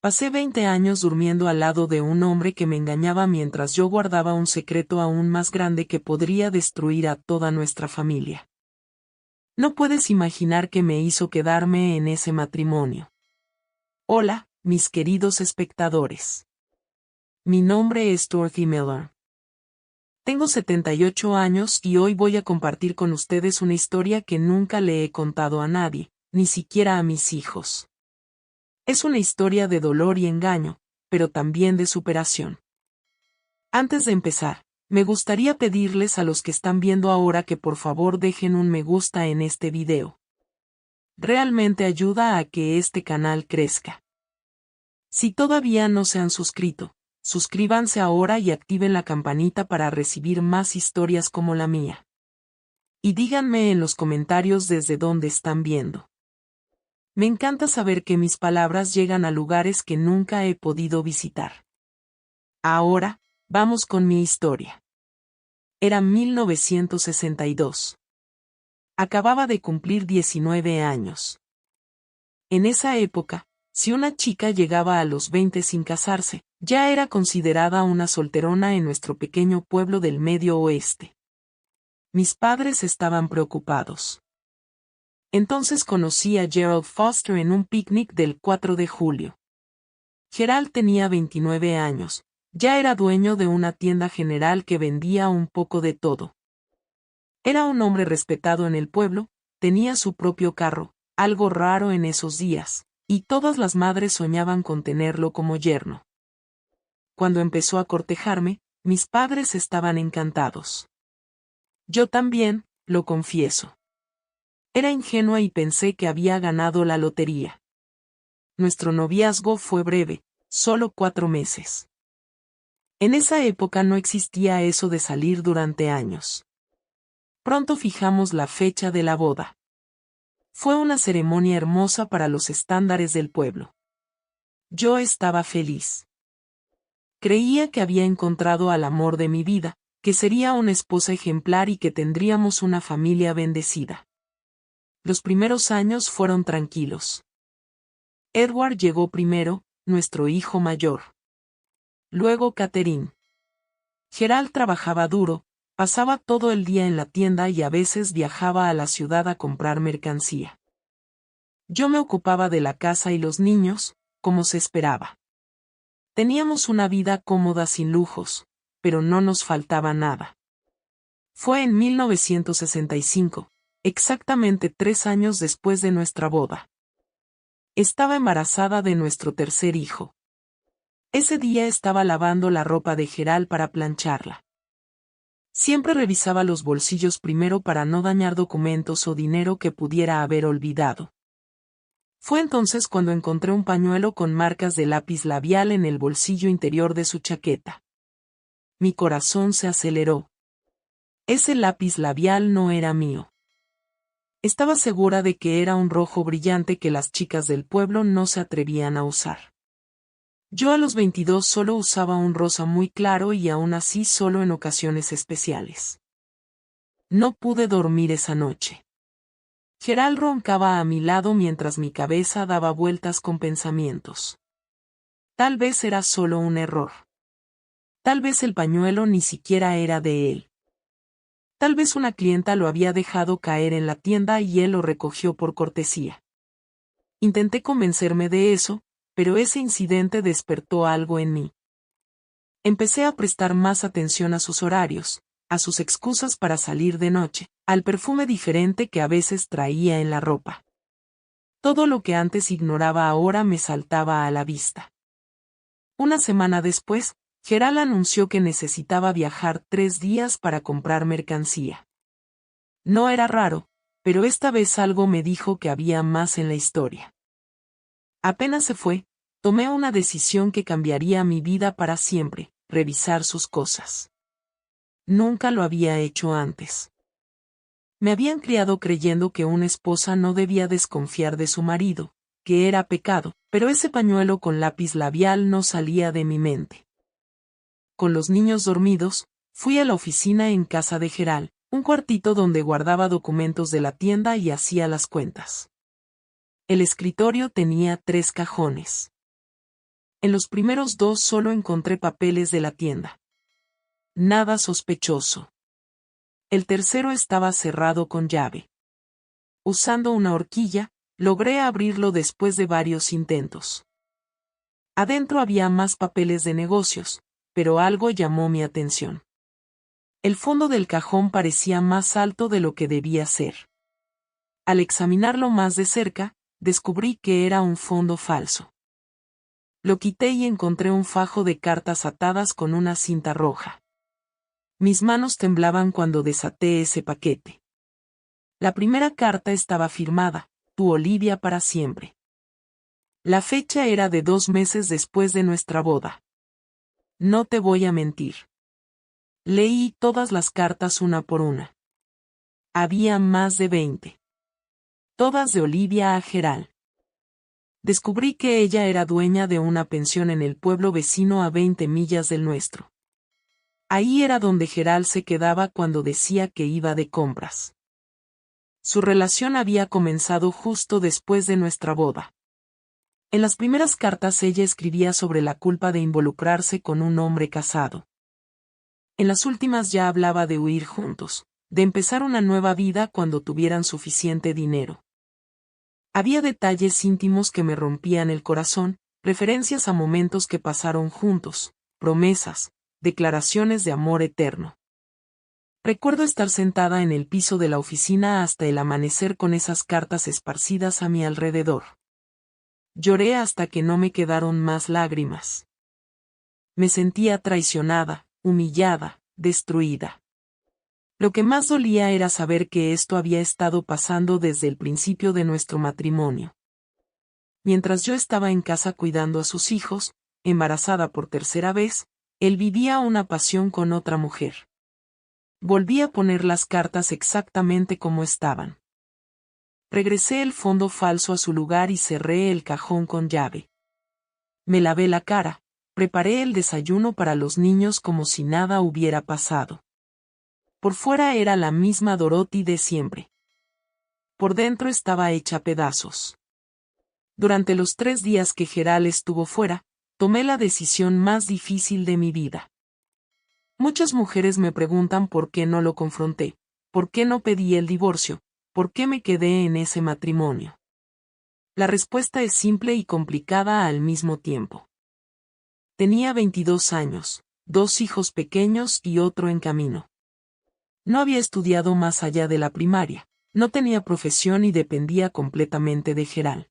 Pasé 20 años durmiendo al lado de un hombre que me engañaba mientras yo guardaba un secreto aún más grande que podría destruir a toda nuestra familia. No puedes imaginar qué me hizo quedarme en ese matrimonio. Hola, mis queridos espectadores. Mi nombre es Dorothy Miller. Tengo 78 años y hoy voy a compartir con ustedes una historia que nunca le he contado a nadie, ni siquiera a mis hijos. Es una historia de dolor y engaño, pero también de superación. Antes de empezar, me gustaría pedirles a los que están viendo ahora que por favor dejen un me gusta en este video. Realmente ayuda a que este canal crezca. Si todavía no se han suscrito, suscríbanse ahora y activen la campanita para recibir más historias como la mía. Y díganme en los comentarios desde dónde están viendo. Me encanta saber que mis palabras llegan a lugares que nunca he podido visitar. Ahora, vamos con mi historia. Era 1962. Acababa de cumplir 19 años. En esa época, si una chica llegaba a los 20 sin casarse, ya era considerada una solterona en nuestro pequeño pueblo del Medio Oeste. Mis padres estaban preocupados. Entonces conocí a Gerald Foster en un picnic del 4 de julio. Gerald tenía 29 años, ya era dueño de una tienda general que vendía un poco de todo. Era un hombre respetado en el pueblo, tenía su propio carro, algo raro en esos días, y todas las madres soñaban con tenerlo como yerno. Cuando empezó a cortejarme, mis padres estaban encantados. Yo también, lo confieso. Era ingenua y pensé que había ganado la lotería. Nuestro noviazgo fue breve, solo 4 meses. En esa época no existía eso de salir durante años. Pronto fijamos la fecha de la boda. Fue una ceremonia hermosa para los estándares del pueblo. Yo estaba feliz. Creía que había encontrado al amor de mi vida, que sería una esposa ejemplar y que tendríamos una familia bendecida. Los primeros años fueron tranquilos. Edward llegó primero, nuestro hijo mayor. Luego Catherine. Gerald trabajaba duro, pasaba todo el día en la tienda y a veces viajaba a la ciudad a comprar mercancía. Yo me ocupaba de la casa y los niños, como se esperaba. Teníamos una vida cómoda sin lujos, pero no nos faltaba nada. Fue en 1965. Exactamente 3 años después de nuestra boda. Estaba embarazada de nuestro tercer hijo. Ese día estaba lavando la ropa de Gerald para plancharla. Siempre revisaba los bolsillos primero para no dañar documentos o dinero que pudiera haber olvidado. Fue entonces cuando encontré un pañuelo con marcas de lápiz labial en el bolsillo interior de su chaqueta. Mi corazón se aceleró. Ese lápiz labial no era mío. Estaba segura de que era un rojo brillante que las chicas del pueblo no se atrevían a usar. Yo a los 22 solo usaba un rosa muy claro y aún así solo en ocasiones especiales. No pude dormir esa noche. Gerald roncaba a mi lado mientras mi cabeza daba vueltas con pensamientos. Tal vez era solo un error. Tal vez el pañuelo ni siquiera era de él. Tal vez una clienta lo había dejado caer en la tienda y él lo recogió por cortesía. Intenté convencerme de eso, pero ese incidente despertó algo en mí. Empecé a prestar más atención a sus horarios, a sus excusas para salir de noche, al perfume diferente que a veces traía en la ropa. Todo lo que antes ignoraba ahora me saltaba a la vista. Una semana después, Gerald anunció que necesitaba viajar 3 días para comprar mercancía. No era raro, pero esta vez algo me dijo que había más en la historia. Apenas se fue, tomé una decisión que cambiaría mi vida para siempre: revisar sus cosas. Nunca lo había hecho antes. Me habían criado creyendo que una esposa no debía desconfiar de su marido, que era pecado, pero ese pañuelo con lápiz labial no salía de mi mente. Con los niños dormidos, fui a la oficina en casa de Gerald, un cuartito donde guardaba documentos de la tienda y hacía las cuentas. El escritorio tenía 3 cajones. En los primeros dos solo encontré papeles de la tienda. Nada sospechoso. El tercero estaba cerrado con llave. Usando una horquilla, logré abrirlo después de varios intentos. Adentro había más papeles de negocios, pero algo llamó mi atención. El fondo del cajón parecía más alto de lo que debía ser. Al examinarlo más de cerca, descubrí que era un fondo falso. Lo quité y encontré un fajo de cartas atadas con una cinta roja. Mis manos temblaban cuando desaté ese paquete. La primera carta estaba firmada, tu Olivia para siempre. La fecha era de 2 meses después de nuestra boda. No te voy a mentir. Leí todas las cartas una por una. Había más de 20. Todas de Olivia a Gerald. Descubrí que ella era dueña de una pensión en el pueblo vecino a 20 millas del nuestro. Ahí era donde Gerald se quedaba cuando decía que iba de compras. Su relación había comenzado justo después de nuestra boda. En las primeras cartas ella escribía sobre la culpa de involucrarse con un hombre casado. En las últimas ya hablaba de huir juntos, de empezar una nueva vida cuando tuvieran suficiente dinero. Había detalles íntimos que me rompían el corazón, referencias a momentos que pasaron juntos, promesas, declaraciones de amor eterno. Recuerdo estar sentada en el piso de la oficina hasta el amanecer con esas cartas esparcidas a mi alrededor. Lloré hasta que no me quedaron más lágrimas. Me sentía traicionada, humillada, destruida. Lo que más dolía era saber que esto había estado pasando desde el principio de nuestro matrimonio. Mientras yo estaba en casa cuidando a sus hijos, embarazada por tercera vez, él vivía una pasión con otra mujer. Volví a poner las cartas exactamente como estaban. Regresé el fondo falso a su lugar y cerré el cajón con llave. Me lavé la cara, preparé el desayuno para los niños como si nada hubiera pasado. Por fuera era la misma Dorothy de siempre. Por dentro estaba hecha pedazos. Durante los 3 días que Gerald estuvo fuera, tomé la decisión más difícil de mi vida. Muchas mujeres me preguntan por qué no lo confronté, por qué no pedí el divorcio, por qué me quedé en ese matrimonio. La respuesta es simple y complicada al mismo tiempo. Tenía 22 años, 2 hijos pequeños y otro en camino. No había estudiado más allá de la primaria, no tenía profesión y dependía completamente de Gerald.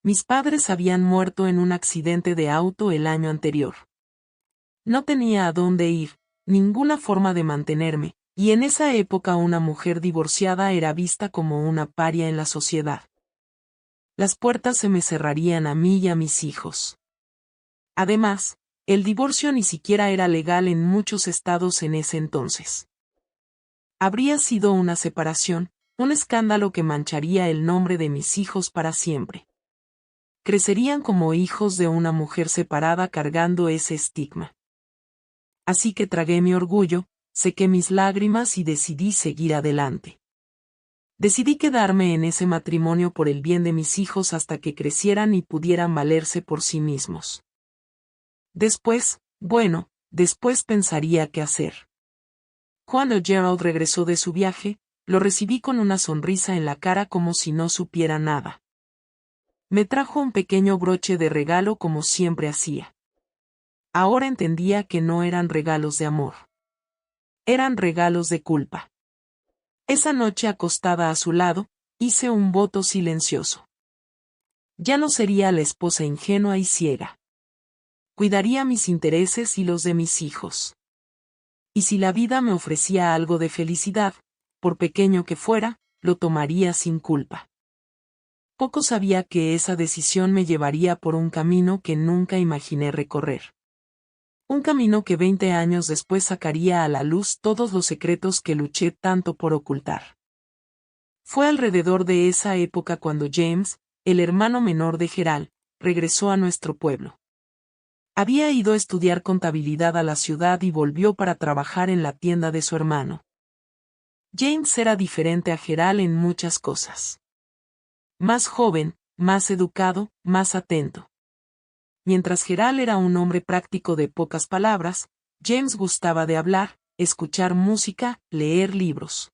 Mis padres habían muerto en un accidente de auto el año anterior. No tenía a dónde ir, ninguna forma de mantenerme, y en esa época una mujer divorciada era vista como una paria en la sociedad. Las puertas se me cerrarían a mí y a mis hijos. Además, el divorcio ni siquiera era legal en muchos estados en ese entonces. Habría sido una separación, un escándalo que mancharía el nombre de mis hijos para siempre. Crecerían como hijos de una mujer separada cargando ese estigma. Así que tragué mi orgullo, sequé mis lágrimas y decidí seguir adelante. Decidí quedarme en ese matrimonio por el bien de mis hijos hasta que crecieran y pudieran valerse por sí mismos. Después pensaría qué hacer. Cuando Gerald regresó de su viaje, lo recibí con una sonrisa en la cara como si no supiera nada. Me trajo un pequeño broche de regalo como siempre hacía. Ahora entendía que no eran regalos de amor. Eran regalos de culpa. Esa noche acostada a su lado, hice un voto silencioso. Ya no sería la esposa ingenua y ciega. Cuidaría mis intereses y los de mis hijos. Y si la vida me ofrecía algo de felicidad, por pequeño que fuera, lo tomaría sin culpa. Poco sabía que esa decisión me llevaría por un camino que nunca imaginé recorrer. Un camino que 20 años después sacaría a la luz todos los secretos que luché tanto por ocultar. Fue alrededor de esa época cuando James, el hermano menor de Gerald, regresó a nuestro pueblo. Había ido a estudiar contabilidad a la ciudad y volvió para trabajar en la tienda de su hermano. James era diferente a Gerald en muchas cosas. Más joven, más educado, más atento. Mientras Gerald era un hombre práctico de pocas palabras, James gustaba de hablar, escuchar música, leer libros.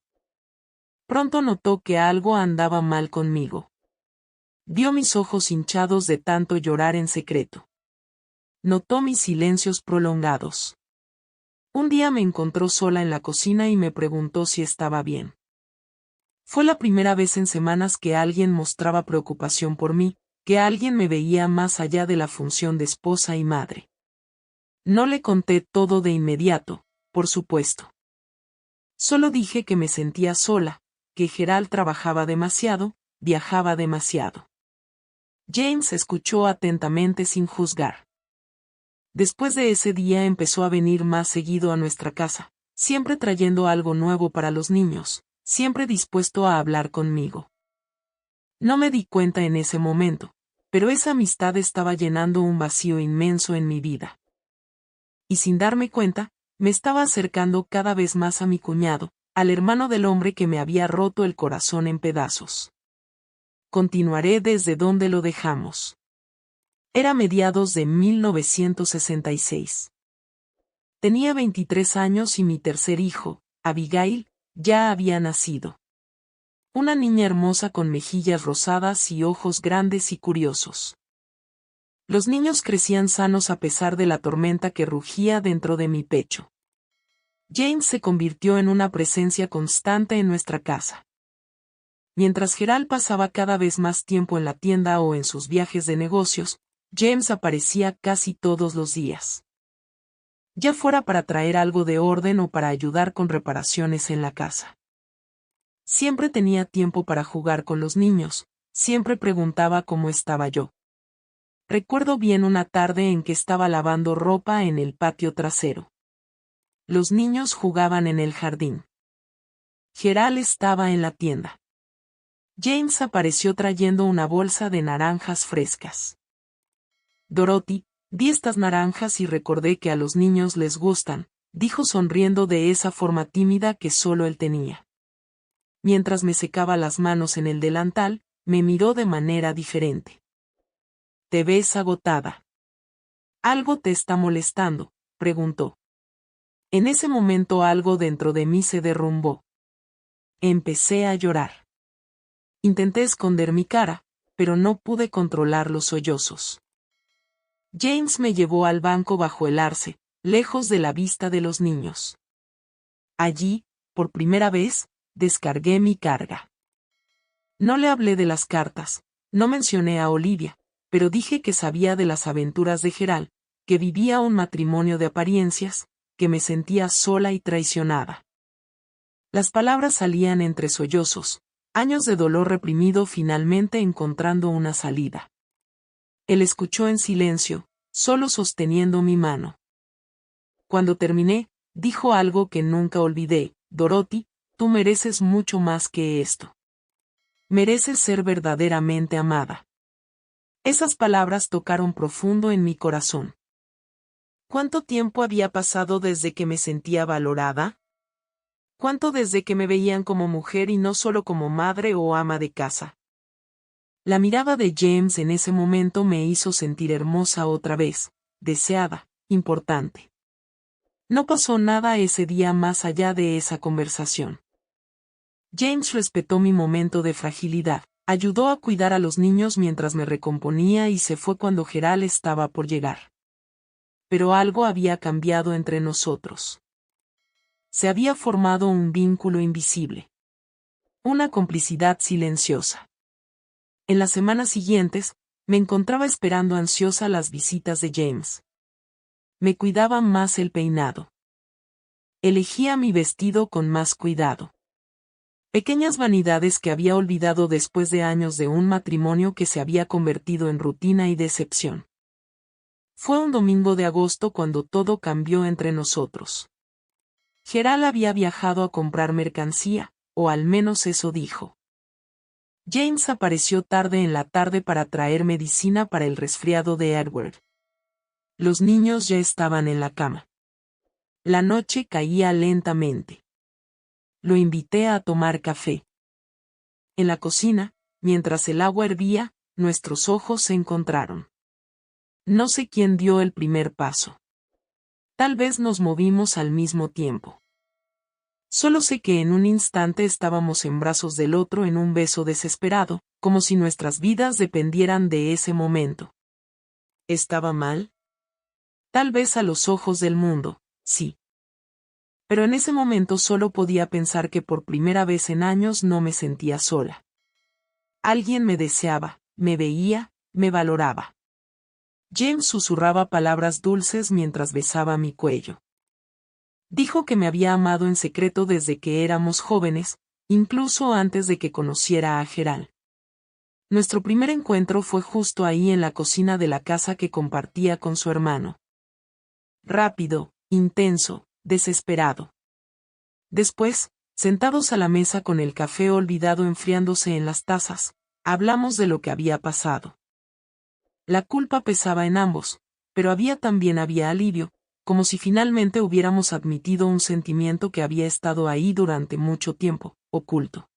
Pronto notó que algo andaba mal conmigo. Vio mis ojos hinchados de tanto llorar en secreto. Notó mis silencios prolongados. Un día me encontró sola en la cocina y me preguntó si estaba bien. Fue la primera vez en semanas que alguien mostraba preocupación por mí, que alguien me veía más allá de la función de esposa y madre. No le conté todo de inmediato, por supuesto. Solo dije que me sentía sola, que Gerald trabajaba demasiado, viajaba demasiado. James escuchó atentamente sin juzgar. Después de ese día empezó a venir más seguido a nuestra casa, siempre trayendo algo nuevo para los niños, siempre dispuesto a hablar conmigo. No me di cuenta en ese momento, pero esa amistad estaba llenando un vacío inmenso en mi vida. Y sin darme cuenta, me estaba acercando cada vez más a mi cuñado, al hermano del hombre que me había roto el corazón en pedazos. Continuaré desde donde lo dejamos. Era mediados de 1966. Tenía 23 años y mi tercer hijo, Abigail, ya había nacido. Una niña hermosa con mejillas rosadas y ojos grandes y curiosos. Los niños crecían sanos a pesar de la tormenta que rugía dentro de mi pecho. James se convirtió en una presencia constante en nuestra casa. Mientras Gerald pasaba cada vez más tiempo en la tienda o en sus viajes de negocios, James aparecía casi todos los días. Ya fuera para traer algo de orden o para ayudar con reparaciones en la casa. Siempre tenía tiempo para jugar con los niños, siempre preguntaba cómo estaba yo. Recuerdo bien una tarde en que estaba lavando ropa en el patio trasero. Los niños jugaban en el jardín. Gerald estaba en la tienda. James apareció trayendo una bolsa de naranjas frescas. Dorothy, vi estas naranjas y recordé que a los niños les gustan, dijo sonriendo de esa forma tímida que solo él tenía. Mientras me secaba las manos en el delantal, me miró de manera diferente. «Te ves agotada». «¿Algo te está molestando?», preguntó. En ese momento algo dentro de mí se derrumbó. Empecé a llorar. Intenté esconder mi cara, pero no pude controlar los sollozos. James me llevó al banco bajo el arce, lejos de la vista de los niños. Allí, por primera vez, descargué mi carga. No le hablé de las cartas, no mencioné a Olivia, pero dije que sabía de las aventuras de Gerald, que vivía un matrimonio de apariencias, que me sentía sola y traicionada. Las palabras salían entre sollozos, años de dolor reprimido finalmente encontrando una salida. Él escuchó en silencio, solo sosteniendo mi mano. Cuando terminé, dijo algo que nunca olvidé: «Dorothy, tú mereces mucho más que esto. Mereces ser verdaderamente amada». Esas palabras tocaron profundo en mi corazón. ¿Cuánto tiempo había pasado desde que me sentía valorada? ¿Cuánto desde que me veían como mujer y no solo como madre o ama de casa? La mirada de James en ese momento me hizo sentir hermosa otra vez, deseada, importante. No pasó nada ese día más allá de esa conversación. James respetó mi momento de fragilidad, ayudó a cuidar a los niños mientras me recomponía y se fue cuando Gerald estaba por llegar. Pero algo había cambiado entre nosotros. Se había formado un vínculo invisible. Una complicidad silenciosa. En las semanas siguientes, me encontraba esperando ansiosa las visitas de James. Me cuidaba más el peinado. Elegía mi vestido con más cuidado. Pequeñas vanidades que había olvidado después de años de un matrimonio que se había convertido en rutina y decepción. Fue un domingo de agosto cuando todo cambió entre nosotros. Gerald había viajado a comprar mercancía, o al menos eso dijo. James apareció tarde en la tarde para traer medicina para el resfriado de Edward. Los niños ya estaban en la cama. La noche caía lentamente. Lo invité a tomar café. En la cocina, mientras el agua hervía, nuestros ojos se encontraron. No sé quién dio el primer paso. Tal vez nos movimos al mismo tiempo. Solo sé que en un instante estábamos en brazos del otro en un beso desesperado, como si nuestras vidas dependieran de ese momento. ¿Estaba mal? Tal vez a los ojos del mundo, sí. Pero en ese momento solo podía pensar que por primera vez en años no me sentía sola. Alguien me deseaba, me veía, me valoraba. James susurraba palabras dulces mientras besaba mi cuello. Dijo que me había amado en secreto desde que éramos jóvenes, incluso antes de que conociera a Gerald. Nuestro primer encuentro fue justo ahí en la cocina de la casa que compartía con su hermano. Rápido, intenso, desesperado. Después, sentados a la mesa con el café olvidado enfriándose en las tazas, hablamos de lo que había pasado. La culpa pesaba en ambos, pero también había alivio, como si finalmente hubiéramos admitido un sentimiento que había estado ahí durante mucho tiempo, oculto.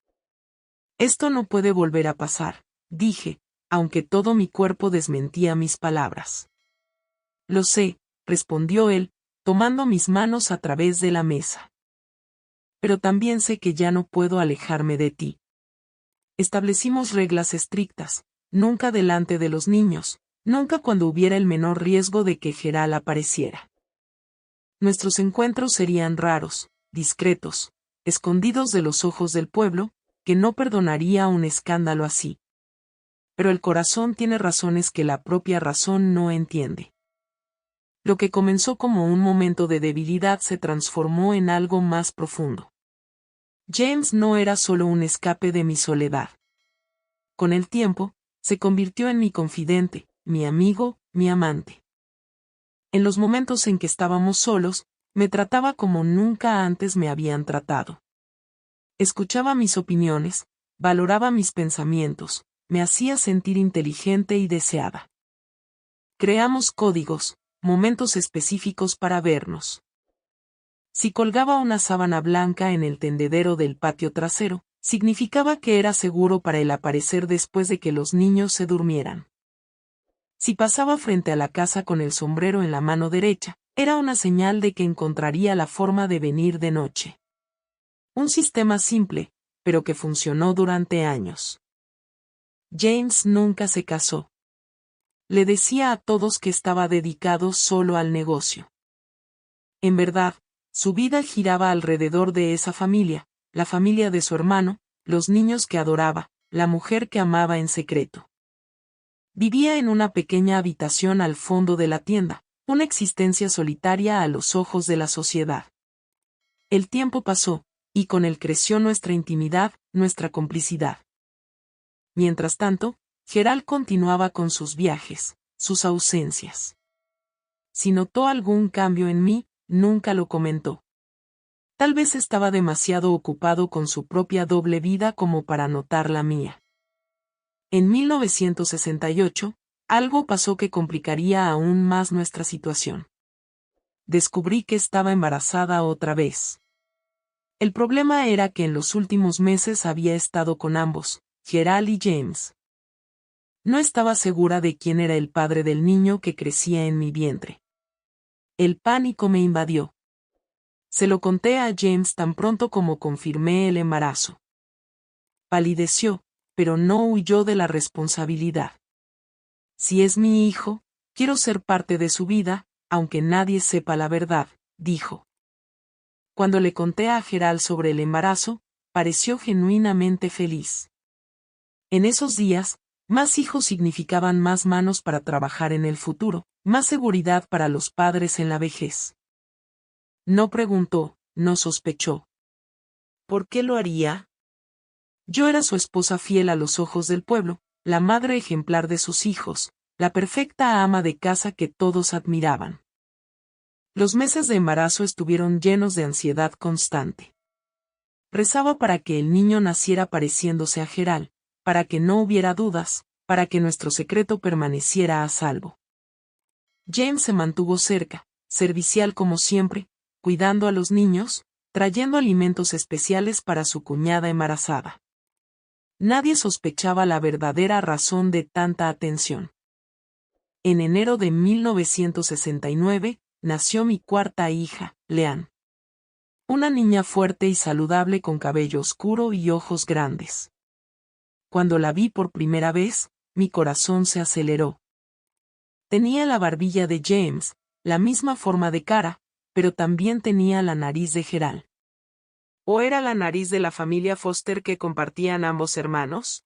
Esto no puede volver a pasar, dije, aunque todo mi cuerpo desmentía mis palabras. Lo sé, respondió él, tomando mis manos a través de la mesa. Pero también sé que ya no puedo alejarme de ti. Establecimos reglas estrictas, nunca delante de los niños, nunca cuando hubiera el menor riesgo de que Gerald apareciera. Nuestros encuentros serían raros, discretos, escondidos de los ojos del pueblo, que no perdonaría un escándalo así. Pero el corazón tiene razones que la propia razón no entiende. Lo que comenzó como un momento de debilidad se transformó en algo más profundo. James no era solo un escape de mi soledad. Con el tiempo, se convirtió en mi confidente, mi amigo, mi amante. En los momentos en que estábamos solos, me trataba como nunca antes me habían tratado. Escuchaba mis opiniones, valoraba mis pensamientos, me hacía sentir inteligente y deseada. Creamos códigos, momentos específicos para vernos. Si colgaba una sábana blanca en el tendedero del patio trasero, significaba que era seguro para él aparecer después de que los niños se durmieran. Si pasaba frente a la casa con el sombrero en la mano derecha, era una señal de que encontraría la forma de venir de noche. Un sistema simple, pero que funcionó durante años. James nunca se casó. Le decía a todos que estaba dedicado solo al negocio. En verdad, su vida giraba alrededor de esa familia, la familia de su hermano, los niños que adoraba, la mujer que amaba en secreto. Vivía en una pequeña habitación al fondo de la tienda, una existencia solitaria a los ojos de la sociedad. El tiempo pasó, y con él creció nuestra intimidad, nuestra complicidad. Mientras tanto, Gerald continuaba con sus viajes, sus ausencias. Si notó algún cambio en mí, nunca lo comentó. Tal vez estaba demasiado ocupado con su propia doble vida como para notar la mía. En 1968, algo pasó que complicaría aún más nuestra situación. Descubrí que estaba embarazada otra vez. El problema era que en los últimos meses había estado con ambos, Gerald y James. No estaba segura de quién era el padre del niño que crecía en mi vientre. El pánico me invadió. Se lo conté a James tan pronto como confirmé el embarazo. Palideció, pero no huyó de la responsabilidad. Si es mi hijo, quiero ser parte de su vida, aunque nadie sepa la verdad, dijo. Cuando le conté a Gerald sobre el embarazo, pareció genuinamente feliz. En esos días, más hijos significaban más manos para trabajar en el futuro, más seguridad para los padres en la vejez. No preguntó, no sospechó. ¿Por qué lo haría? Yo era su esposa fiel a los ojos del pueblo, la madre ejemplar de sus hijos, la perfecta ama de casa que todos admiraban. Los meses de embarazo estuvieron llenos de ansiedad constante. Rezaba para que el niño naciera pareciéndose a Gerald, para que no hubiera dudas, para que nuestro secreto permaneciera a salvo. James se mantuvo cerca, servicial como siempre, cuidando a los niños, trayendo alimentos especiales para su cuñada embarazada. Nadie sospechaba la verdadera razón de tanta atención. en enero de 1969, nació mi cuarta hija, Leanne. Una niña fuerte y saludable con cabello oscuro y ojos grandes. Cuando la vi por primera vez, mi corazón se aceleró. Tenía la barbilla de James, la misma forma de cara, pero también tenía la nariz de Gerald. ¿O era la nariz de la familia Foster que compartían ambos hermanos?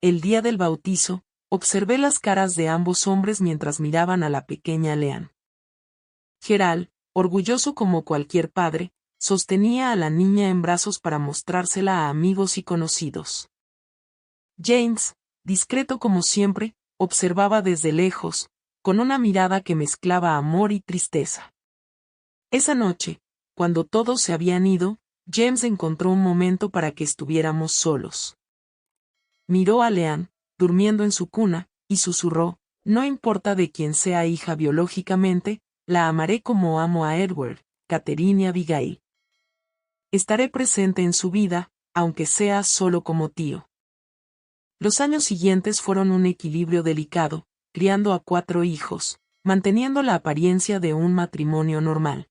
El día del bautizo, observé las caras de ambos hombres mientras miraban a la pequeña Leanne. Gerald, orgulloso como cualquier padre, sostenía a la niña en brazos para mostrársela a amigos y conocidos. James, discreto como siempre, observaba desde lejos, con una mirada que mezclaba amor y tristeza. Esa noche, cuando todos se habían ido, James encontró un momento para que estuviéramos solos. Miró a Leanne, durmiendo en su cuna, y susurró: no importa de quién sea hija biológicamente, la amaré como amo a Edward, Catherine y Abigail. Estaré presente en su vida, aunque sea solo como tío. Los años siguientes fueron un equilibrio delicado, criando a 4 hijos, manteniendo la apariencia de un matrimonio normal,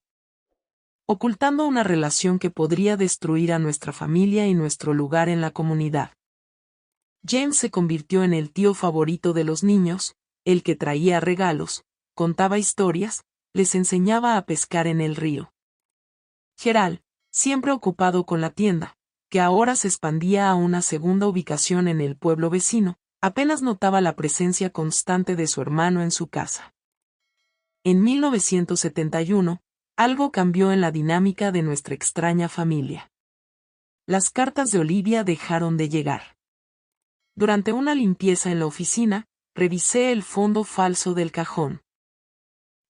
ocultando una relación que podría destruir a nuestra familia y nuestro lugar en la comunidad. James se convirtió en el tío favorito de los niños, el que traía regalos, contaba historias, les enseñaba a pescar en el río. Gerald, siempre ocupado con la tienda, que ahora se expandía a una segunda ubicación en el pueblo vecino, apenas notaba la presencia constante de su hermano en su casa. En 1971, algo cambió en la dinámica de nuestra extraña familia. Las cartas de Olivia dejaron de llegar. Durante una limpieza en la oficina, revisé el fondo falso del cajón.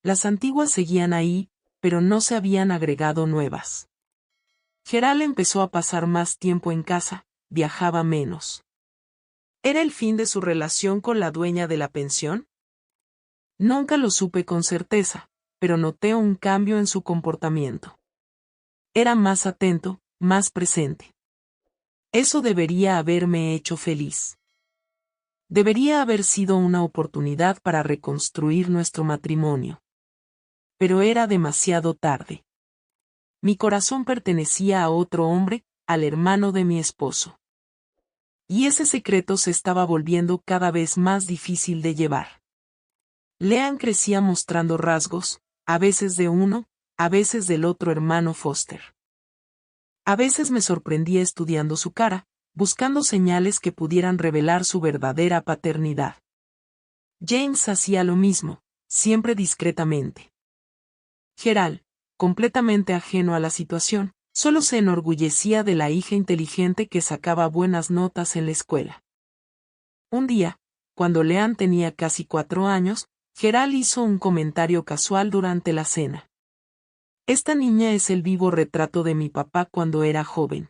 Las antiguas seguían ahí, pero no se habían agregado nuevas. Gerald empezó a pasar más tiempo en casa, viajaba menos. ¿Era el fin de su relación con la dueña de la pensión? Nunca lo supe con certeza, pero noté un cambio en su comportamiento. Era más atento, más presente. Eso debería haberme hecho feliz. Debería haber sido una oportunidad para reconstruir nuestro matrimonio. Pero era demasiado tarde. Mi corazón pertenecía a otro hombre, al hermano de mi esposo. Y ese secreto se estaba volviendo cada vez más difícil de llevar. Leanne crecía mostrando rasgos, a veces de uno, a veces del otro hermano Foster. A veces me sorprendía estudiando su cara, buscando señales que pudieran revelar su verdadera paternidad. James hacía lo mismo, siempre discretamente. Gerald, completamente ajeno a la situación, solo se enorgullecía de la hija inteligente que sacaba buenas notas en la escuela. Un día, cuando Leanne tenía casi 4 años, Gerald hizo un comentario casual durante la cena. Esta niña es el vivo retrato de mi papá cuando era joven.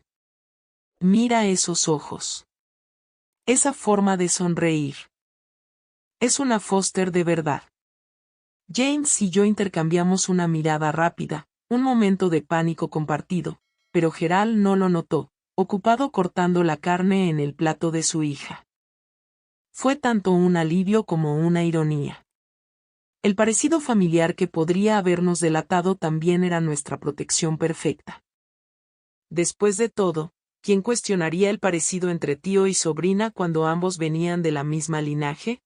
Mira esos ojos. Esa forma de sonreír. Es una Foster de verdad. James y yo intercambiamos una mirada rápida, un momento de pánico compartido, pero Gerald no lo notó, ocupado cortando la carne en el plato de su hija. Fue tanto un alivio como una ironía. El parecido familiar que podría habernos delatado también era nuestra protección perfecta. Después de todo, ¿quién cuestionaría el parecido entre tío y sobrina cuando ambos venían de la misma linaje?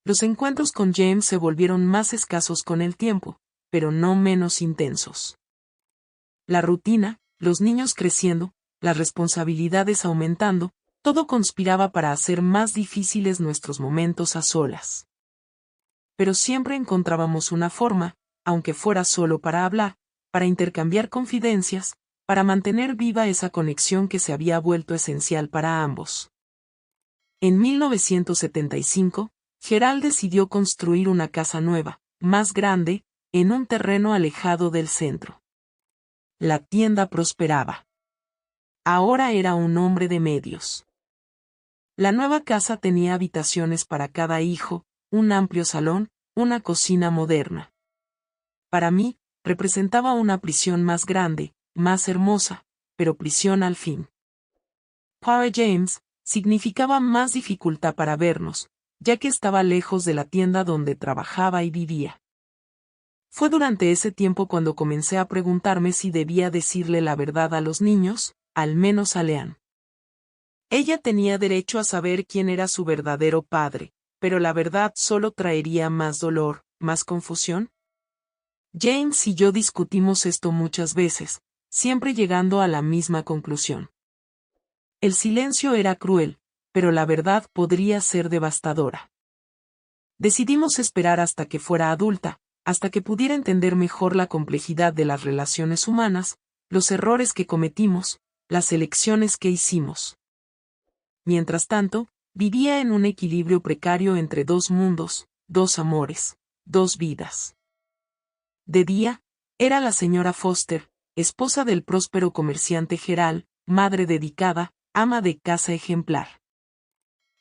Los encuentros con James se volvieron más escasos con el tiempo, pero no menos intensos. La rutina, los niños creciendo, las responsabilidades aumentando, todo conspiraba para hacer más difíciles nuestros momentos a solas. Pero siempre encontrábamos una forma, aunque fuera solo para hablar, para intercambiar confidencias, para mantener viva esa conexión que se había vuelto esencial para ambos. En 1975, Gerald decidió construir una casa nueva, más grande, en un terreno alejado del centro. La tienda prosperaba. Ahora era un hombre de medios. La nueva casa tenía habitaciones para cada hijo, un amplio salón, una cocina moderna. Para mí, representaba una prisión más grande, más hermosa, pero prisión al fin. Para James, significaba más dificultad para vernos, ya que estaba lejos de la tienda donde trabajaba y vivía. Fue durante ese tiempo cuando comencé a preguntarme si debía decirle la verdad a los niños, al menos a Leanne. Ella tenía derecho a saber quién era su verdadero padre, pero la verdad solo traería más dolor, más confusión. James y yo discutimos esto muchas veces, siempre llegando a la misma conclusión. El silencio era cruel, pero la verdad podría ser devastadora. Decidimos esperar hasta que fuera adulta, hasta que pudiera entender mejor la complejidad de las relaciones humanas, los errores que cometimos, las elecciones que hicimos. Mientras tanto, vivía en un equilibrio precario entre dos mundos, dos amores, dos vidas. De día, era la señora Foster, esposa del próspero comerciante Gerald, madre dedicada, ama de casa ejemplar.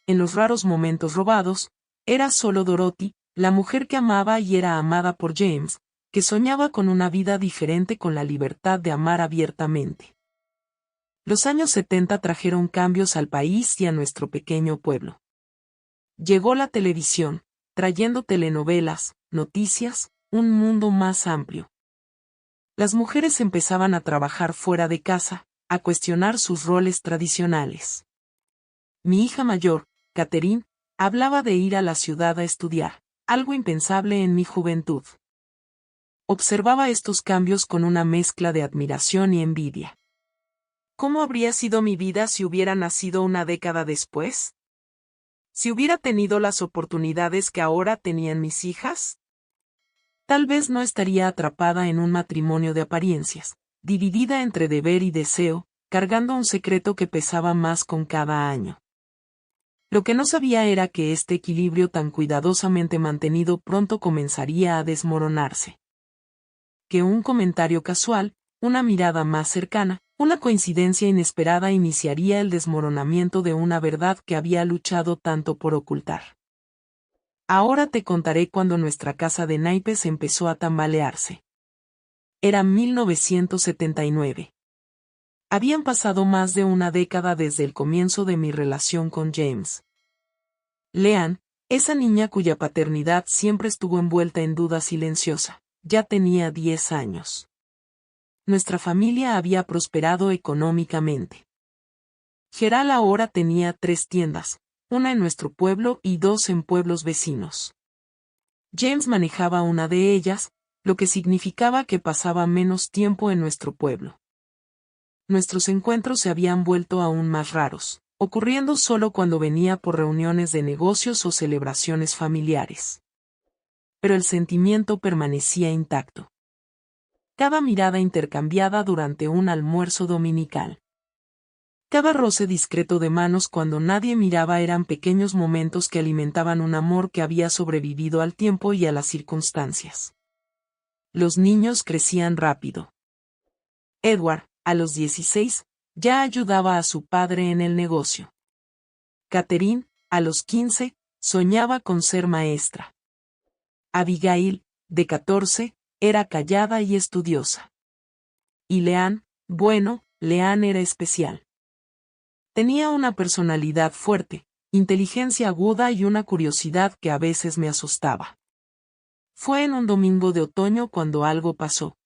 En los raros momentos robados, era solo Dorothy, la mujer que amaba y era amada por James, que soñaba con una vida diferente con la libertad de amar abiertamente. Los años 70 trajeron cambios al país y a nuestro pequeño pueblo. Llegó la televisión, trayendo telenovelas, noticias, un mundo más amplio. Las mujeres empezaban a trabajar fuera de casa, a cuestionar sus roles tradicionales. Mi hija mayor, Catherine, hablaba de ir a la ciudad a estudiar, algo impensable en mi juventud. Observaba estos cambios con una mezcla de admiración y envidia. ¿Cómo habría sido mi vida si hubiera nacido una década después? ¿Si hubiera tenido las oportunidades que ahora tenían mis hijas? Tal vez no estaría atrapada en un matrimonio de apariencias, dividida entre deber y deseo, cargando un secreto que pesaba más con cada año. Lo que no sabía era que este equilibrio tan cuidadosamente mantenido pronto comenzaría a desmoronarse. Que un comentario casual, una mirada más cercana, una coincidencia inesperada iniciaría el desmoronamiento de una verdad que había luchado tanto por ocultar. Ahora te contaré cuando nuestra casa de naipes empezó a tambalearse. Era 1979. Habían pasado más de una década desde el comienzo de mi relación con James. Leanne, esa niña cuya paternidad siempre estuvo envuelta en duda silenciosa, ya tenía 10 años. Nuestra familia había prosperado económicamente. Gerald ahora tenía 3 tiendas, una en nuestro pueblo y 2 en pueblos vecinos. James manejaba una de ellas, lo que significaba que pasaba menos tiempo en nuestro pueblo. Nuestros encuentros se habían vuelto aún más raros, ocurriendo solo cuando venía por reuniones de negocios o celebraciones familiares. Pero el sentimiento permanecía intacto. Cada mirada intercambiada durante un almuerzo dominical. Cada roce discreto de manos cuando nadie miraba eran pequeños momentos que alimentaban un amor que había sobrevivido al tiempo y a las circunstancias. Los niños crecían rápido. Edward, a los 16, ya ayudaba a su padre en el negocio. Catherine, a los 15, soñaba con ser maestra. Abigail, de 14, era callada y estudiosa. Y Leanne, bueno, Leanne era especial. Tenía una personalidad fuerte, inteligencia aguda y una curiosidad que a veces me asustaba. Fue en un domingo de otoño cuando algo pasó.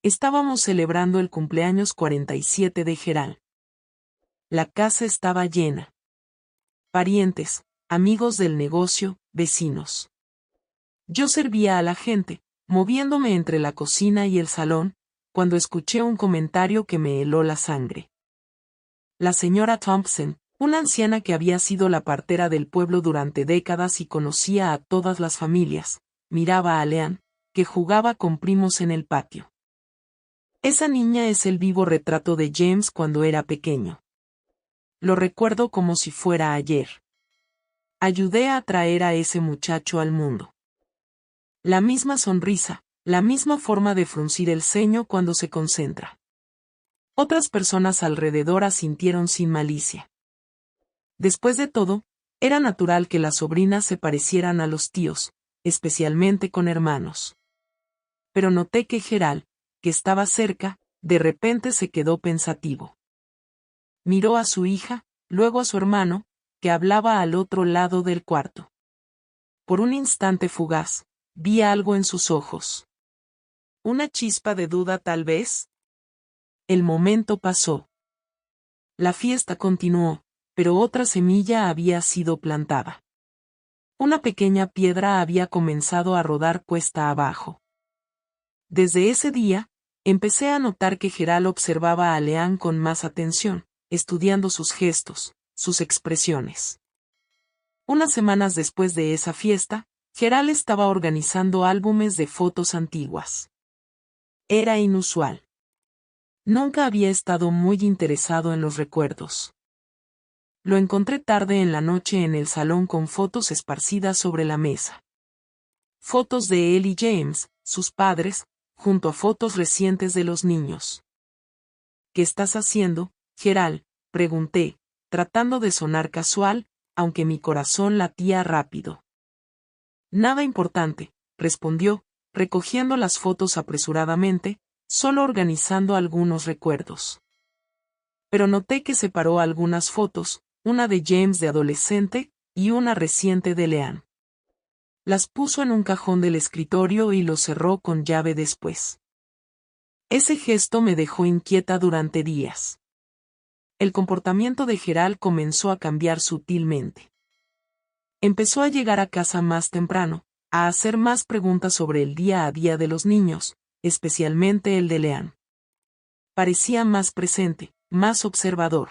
Estábamos celebrando el cumpleaños 47 de Gerald. La casa estaba llena. Parientes, amigos del negocio, vecinos. Yo servía a la gente, moviéndome entre la cocina y el salón, cuando escuché un comentario que me heló la sangre. La señora Thompson, una anciana que había sido la partera del pueblo durante décadas y conocía a todas las familias, miraba a Leanne, que jugaba con primos en el patio. Esa niña es el vivo retrato de James cuando era pequeño. Lo recuerdo como si fuera ayer. Ayudé a traer a ese muchacho al mundo. La misma sonrisa, la misma forma de fruncir el ceño cuando se concentra. Otras personas alrededor asintieron sin malicia. Después de todo, era natural que las sobrinas se parecieran a los tíos, especialmente con hermanos. Pero noté que Gerald, que estaba cerca, de repente se quedó pensativo. Miró a su hija, luego a su hermano, que hablaba al otro lado del cuarto. Por un instante fugaz, vi algo en sus ojos. ¿Una chispa de duda tal vez? El momento pasó. La fiesta continuó, pero otra semilla había sido plantada. Una pequeña piedra había comenzado a rodar cuesta abajo. Desde ese día, empecé a notar que Gerald observaba a Leanne con más atención, estudiando sus gestos, sus expresiones. Unas semanas después de esa fiesta, Gerald estaba organizando álbumes de fotos antiguas. Era inusual. Nunca había estado muy interesado en los recuerdos. Lo encontré tarde en la noche en el salón con fotos esparcidas sobre la mesa. Fotos de él y James, sus padres, junto a fotos recientes de los niños. ¿Qué estás haciendo, Gerald?, pregunté, tratando de sonar casual, aunque mi corazón latía rápido. Nada importante, respondió, recogiendo las fotos apresuradamente, solo organizando algunos recuerdos. Pero noté que separó algunas fotos, una de James de adolescente, y una reciente de Leanne. Las puso en un cajón del escritorio y lo cerró con llave después. Ese gesto me dejó inquieta durante días. El comportamiento de Gerald comenzó a cambiar sutilmente. Empezó a llegar a casa más temprano, a hacer más preguntas sobre el día a día de los niños, especialmente el de Leanne. Parecía más presente, más observador.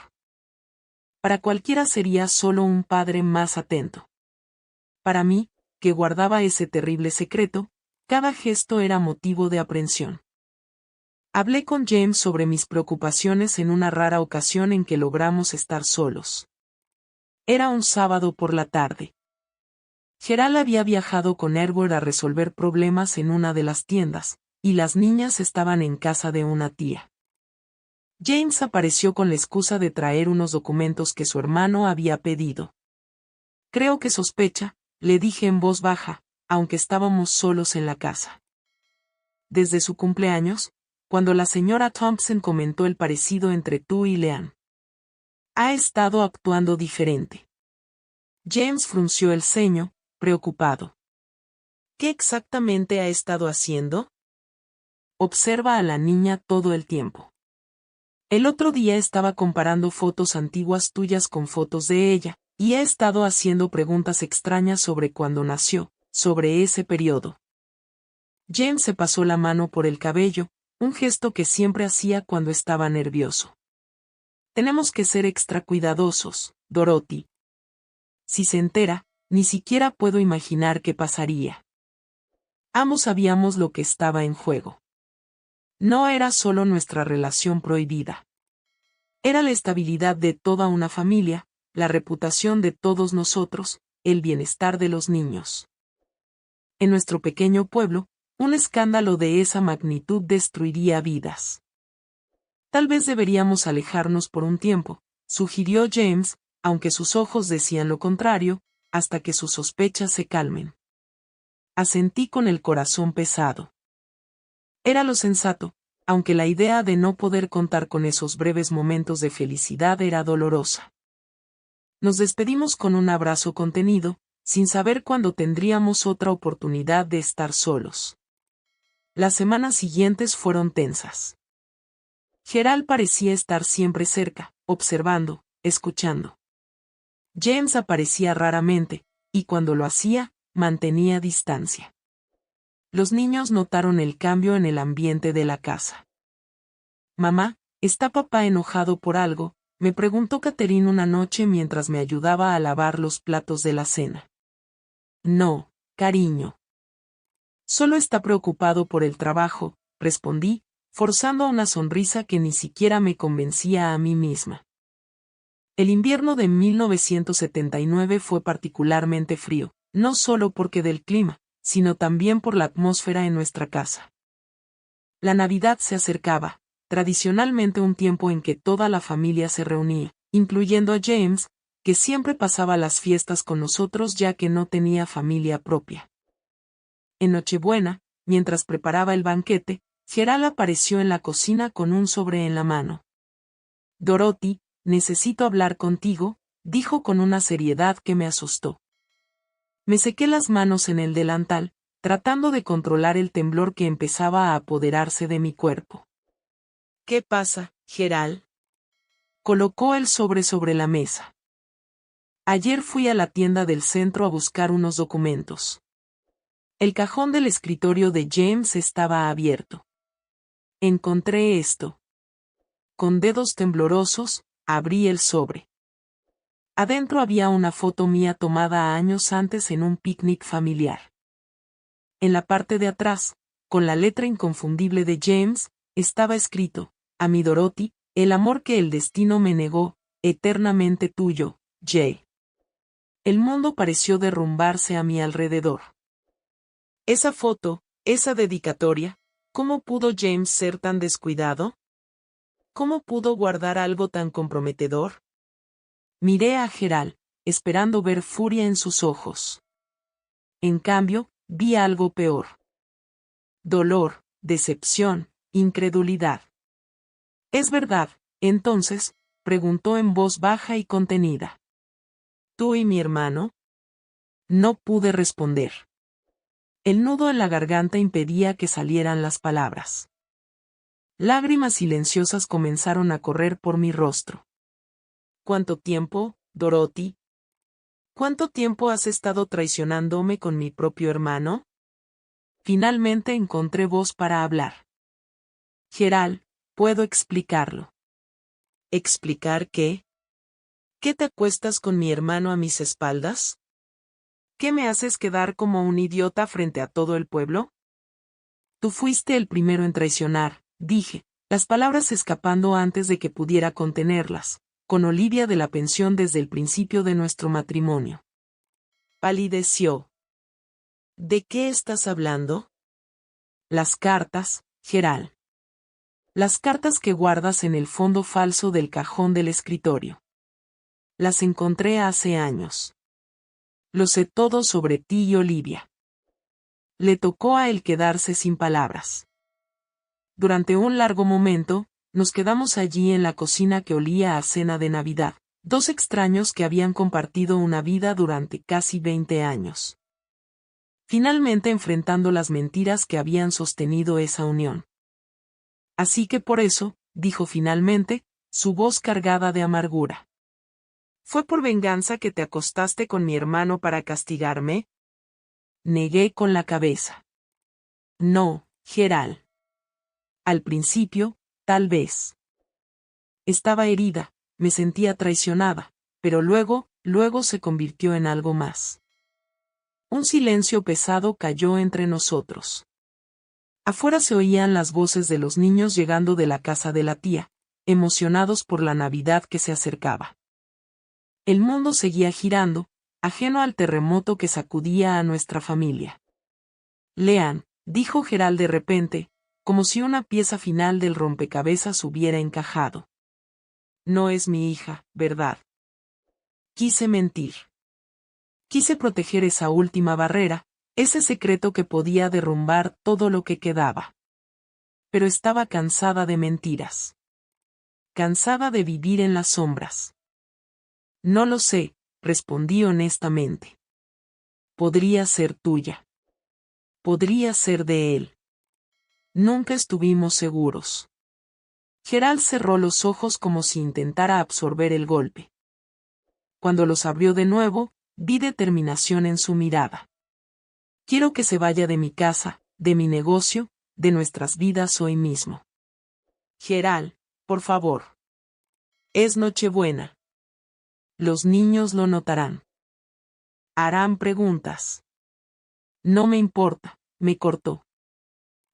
Para cualquiera sería solo un padre más atento. Para mí, que guardaba ese terrible secreto, cada gesto era motivo de aprensión. Hablé con James sobre mis preocupaciones en una rara ocasión en que logramos estar solos. Era un sábado por la tarde. Gerald había viajado con Edward a resolver problemas en una de las tiendas, y las niñas estaban en casa de una tía. James apareció con la excusa de traer unos documentos que su hermano había pedido. Creo que sospecha, le dije en voz baja, aunque estábamos solos en la casa. Desde su cumpleaños, cuando la señora Thompson comentó el parecido entre tú y Leanne. Ha estado actuando diferente. James frunció el ceño, preocupado. ¿Qué exactamente ha estado haciendo? Observa a la niña todo el tiempo. El otro día estaba comparando fotos antiguas tuyas con fotos de ella, y he estado haciendo preguntas extrañas sobre cuándo nació, sobre ese periodo. James se pasó la mano por el cabello, un gesto que siempre hacía cuando estaba nervioso. Tenemos que ser extra cuidadosos, Dorothy. Si se entera, ni siquiera puedo imaginar qué pasaría. Ambos sabíamos lo que estaba en juego. No era solo nuestra relación prohibida. Era la estabilidad de toda una familia, la reputación de todos nosotros, el bienestar de los niños. En nuestro pequeño pueblo, un escándalo de esa magnitud destruiría vidas. Tal vez deberíamos alejarnos por un tiempo, sugirió James, aunque sus ojos decían lo contrario, hasta que sus sospechas se calmen. Asentí con el corazón pesado. Era lo sensato, aunque la idea de no poder contar con esos breves momentos de felicidad era dolorosa. Nos despedimos con un abrazo contenido, sin saber cuándo tendríamos otra oportunidad de estar solos. Las semanas siguientes fueron tensas. Gerald parecía estar siempre cerca, observando, escuchando. James aparecía raramente, y cuando lo hacía, mantenía distancia. Los niños notaron el cambio en el ambiente de la casa. Mamá, ¿está papá enojado por algo?, me preguntó Catherine una noche mientras me ayudaba a lavar los platos de la cena. No, cariño. Solo está preocupado por el trabajo, respondí, forzando una sonrisa que ni siquiera me convencía a mí misma. El invierno de 1979 fue particularmente frío, no solo porque del clima, sino también por la atmósfera en nuestra casa. La Navidad se acercaba, tradicionalmente un tiempo en que toda la familia se reunía, incluyendo a James, que siempre pasaba las fiestas con nosotros ya que no tenía familia propia. En Nochebuena, mientras preparaba el banquete, Gerald apareció en la cocina con un sobre en la mano. Dorothy, necesito hablar contigo, dijo con una seriedad que me asustó. Me sequé las manos en el delantal, tratando de controlar el temblor que empezaba a apoderarse de mi cuerpo. ¿Qué pasa, Gerald? Colocó el sobre la mesa. Ayer fui a la tienda del centro a buscar unos documentos. El cajón del escritorio de James estaba abierto. Encontré esto. Con dedos temblorosos, abrí el sobre. Adentro había una foto mía tomada años antes en un picnic familiar. En la parte de atrás, con la letra inconfundible de James, estaba escrito: a mi Dorothy, el amor que el destino me negó, eternamente tuyo, Jay. El mundo pareció derrumbarse a mi alrededor. Esa foto, esa dedicatoria, ¿cómo pudo James ser tan descuidado? ¿Cómo pudo guardar algo tan comprometedor? Miré a Gerald, esperando ver furia en sus ojos. En cambio, vi algo peor. Dolor, decepción, incredulidad. ¿Es verdad, entonces?, preguntó en voz baja y contenida. ¿Tú y mi hermano? No pude responder. El nudo en la garganta impedía que salieran las palabras. Lágrimas silenciosas comenzaron a correr por mi rostro. ¿Cuánto tiempo, Dorothy? ¿Cuánto tiempo has estado traicionándome con mi propio hermano? Finalmente encontré voz para hablar. Gerald, puedo explicarlo. ¿Explicar qué? ¿Qué te acuestas con mi hermano a mis espaldas? ¿Qué me haces quedar como un idiota frente a todo el pueblo? Tú fuiste el primero en traicionar, dije, las palabras escapando antes de que pudiera contenerlas, con Olivia de la pensión desde el principio de nuestro matrimonio. Palideció. ¿De qué estás hablando? Las cartas, Gerald. Las cartas que guardas en el fondo falso del cajón del escritorio. Las encontré hace años. Lo sé todo sobre ti y Olivia. Le tocó a él quedarse sin palabras. Durante un largo momento, nos quedamos allí en la cocina que olía a cena de Navidad, dos extraños que habían compartido una vida durante casi 20 años. Finalmente enfrentando las mentiras que habían sostenido esa unión. Así que por eso, dijo finalmente, su voz cargada de amargura. ¿Fue por venganza que te acostaste con mi hermano para castigarme? Negué con la cabeza. No, Gerald. Al principio, tal vez. Estaba herida, me sentía traicionada, pero luego se convirtió en algo más. Un silencio pesado cayó entre nosotros. Afuera se oían las voces de los niños llegando de la casa de la tía, emocionados por la Navidad que se acercaba. El mundo seguía girando, ajeno al terremoto que sacudía a nuestra familia. Lean, dijo Gerald de repente, como si una pieza final del rompecabezas hubiera encajado. No es mi hija, ¿verdad? Quise mentir. Quise proteger esa última barrera, ese secreto que podía derrumbar todo lo que quedaba. Pero estaba cansada de mentiras. Cansada de vivir en las sombras. No lo sé, respondí honestamente. Podría ser tuya. Podría ser de él. Nunca estuvimos seguros. Gerald cerró los ojos como si intentara absorber el golpe. Cuando los abrió de nuevo, vi determinación en su mirada. Quiero que se vaya de mi casa, de mi negocio, de nuestras vidas hoy mismo. Gerald, por favor. Es Nochebuena. Los niños lo notarán. Harán preguntas. No me importa, me cortó.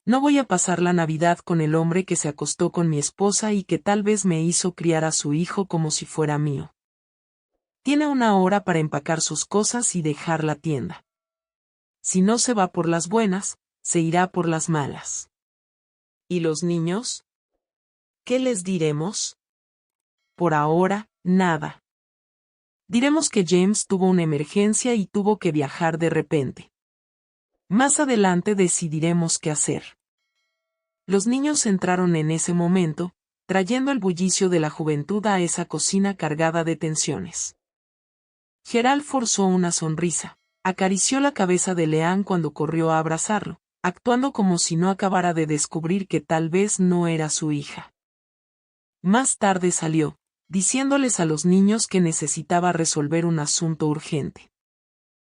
No voy a pasar la Navidad con el hombre que se acostó con mi esposa y que tal vez me hizo criar a su hijo como si fuera mío. Tiene una hora para empacar sus cosas y dejar la tienda. Si no se va por las buenas, se irá por las malas. ¿Y los niños? ¿Qué les diremos? Por ahora, nada. Diremos que James tuvo una emergencia y tuvo que viajar de repente. Más adelante decidiremos qué hacer. Los niños entraron en ese momento, trayendo el bullicio de la juventud a esa cocina cargada de tensiones. Gerald forzó una sonrisa. Acarició la cabeza de Leanne cuando corrió a abrazarlo, actuando como si no acabara de descubrir que tal vez no era su hija. Más tarde salió, diciéndoles a los niños que necesitaba resolver un asunto urgente.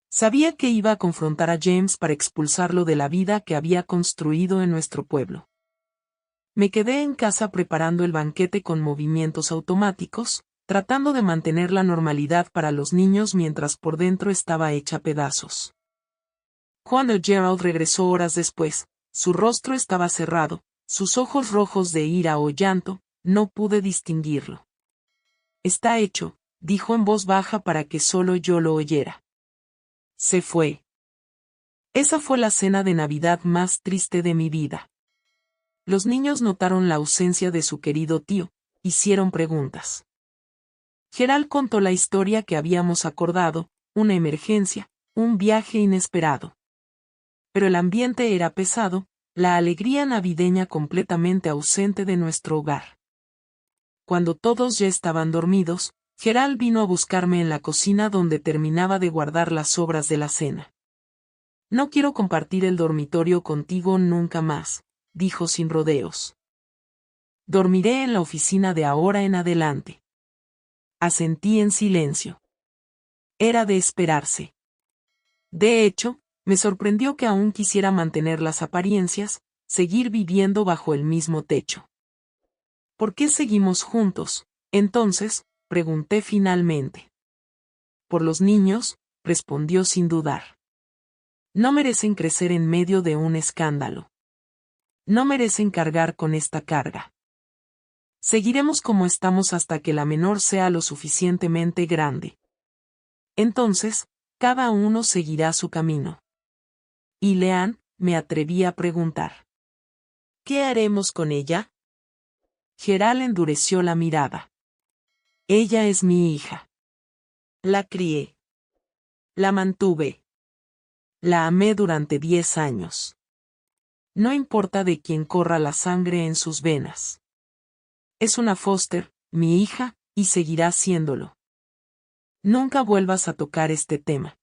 Sabía que iba a confrontar a James para expulsarlo de la vida que había construido en nuestro pueblo. Me quedé en casa preparando el banquete con movimientos automáticos, tratando de mantener la normalidad para los niños mientras por dentro estaba hecha pedazos. Cuando Gerald regresó horas después, su rostro estaba cerrado, sus ojos rojos de ira o llanto, no pude distinguirlo. Está hecho, dijo en voz baja para que solo yo lo oyera. Se fue. Esa fue la cena de Navidad más triste de mi vida. Los niños notaron la ausencia de su querido tío, hicieron preguntas. Gerald contó la historia que habíamos acordado, una emergencia, un viaje inesperado. Pero el ambiente era pesado, la alegría navideña completamente ausente de nuestro hogar. Cuando todos ya estaban dormidos, Gerald vino a buscarme en la cocina donde terminaba de guardar las sobras de la cena. No quiero compartir el dormitorio contigo nunca más, dijo sin rodeos. Dormiré en la oficina de ahora en adelante. Asentí en silencio. Era de esperarse. De hecho, me sorprendió que aún quisiera mantener las apariencias, seguir viviendo bajo el mismo techo. ¿Por qué seguimos juntos, entonces?, pregunté finalmente. Por los niños, respondió sin dudar. No merecen crecer en medio de un escándalo. No merecen cargar con esta carga. Seguiremos como estamos hasta que la menor sea lo suficientemente grande. Entonces, cada uno seguirá su camino. ¿Y Leanne?, me atreví a preguntar. ¿Qué haremos con ella? Gerald endureció la mirada. Ella es mi hija. La crié. La mantuve. La amé durante 10 años. No importa de quién corra la sangre en sus venas. Es una Foster, mi hija, y seguirá siéndolo. Nunca vuelvas a tocar este tema.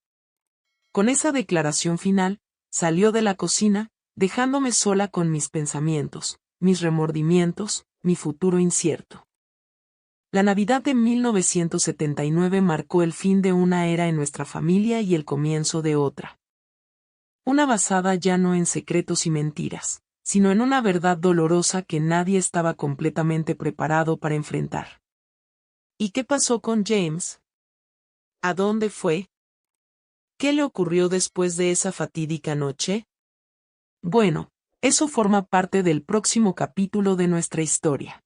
Con esa declaración final, salió de la cocina, dejándome sola con mis pensamientos, mis remordimientos, mi futuro incierto. La Navidad de 1979 marcó el fin de una era en nuestra familia y el comienzo de otra. Una basada ya no en secretos y mentiras, sino en una verdad dolorosa que nadie estaba completamente preparado para enfrentar. ¿Y qué pasó con James? ¿A dónde fue? ¿Qué le ocurrió después de esa fatídica noche? Bueno, eso forma parte del próximo capítulo de nuestra historia.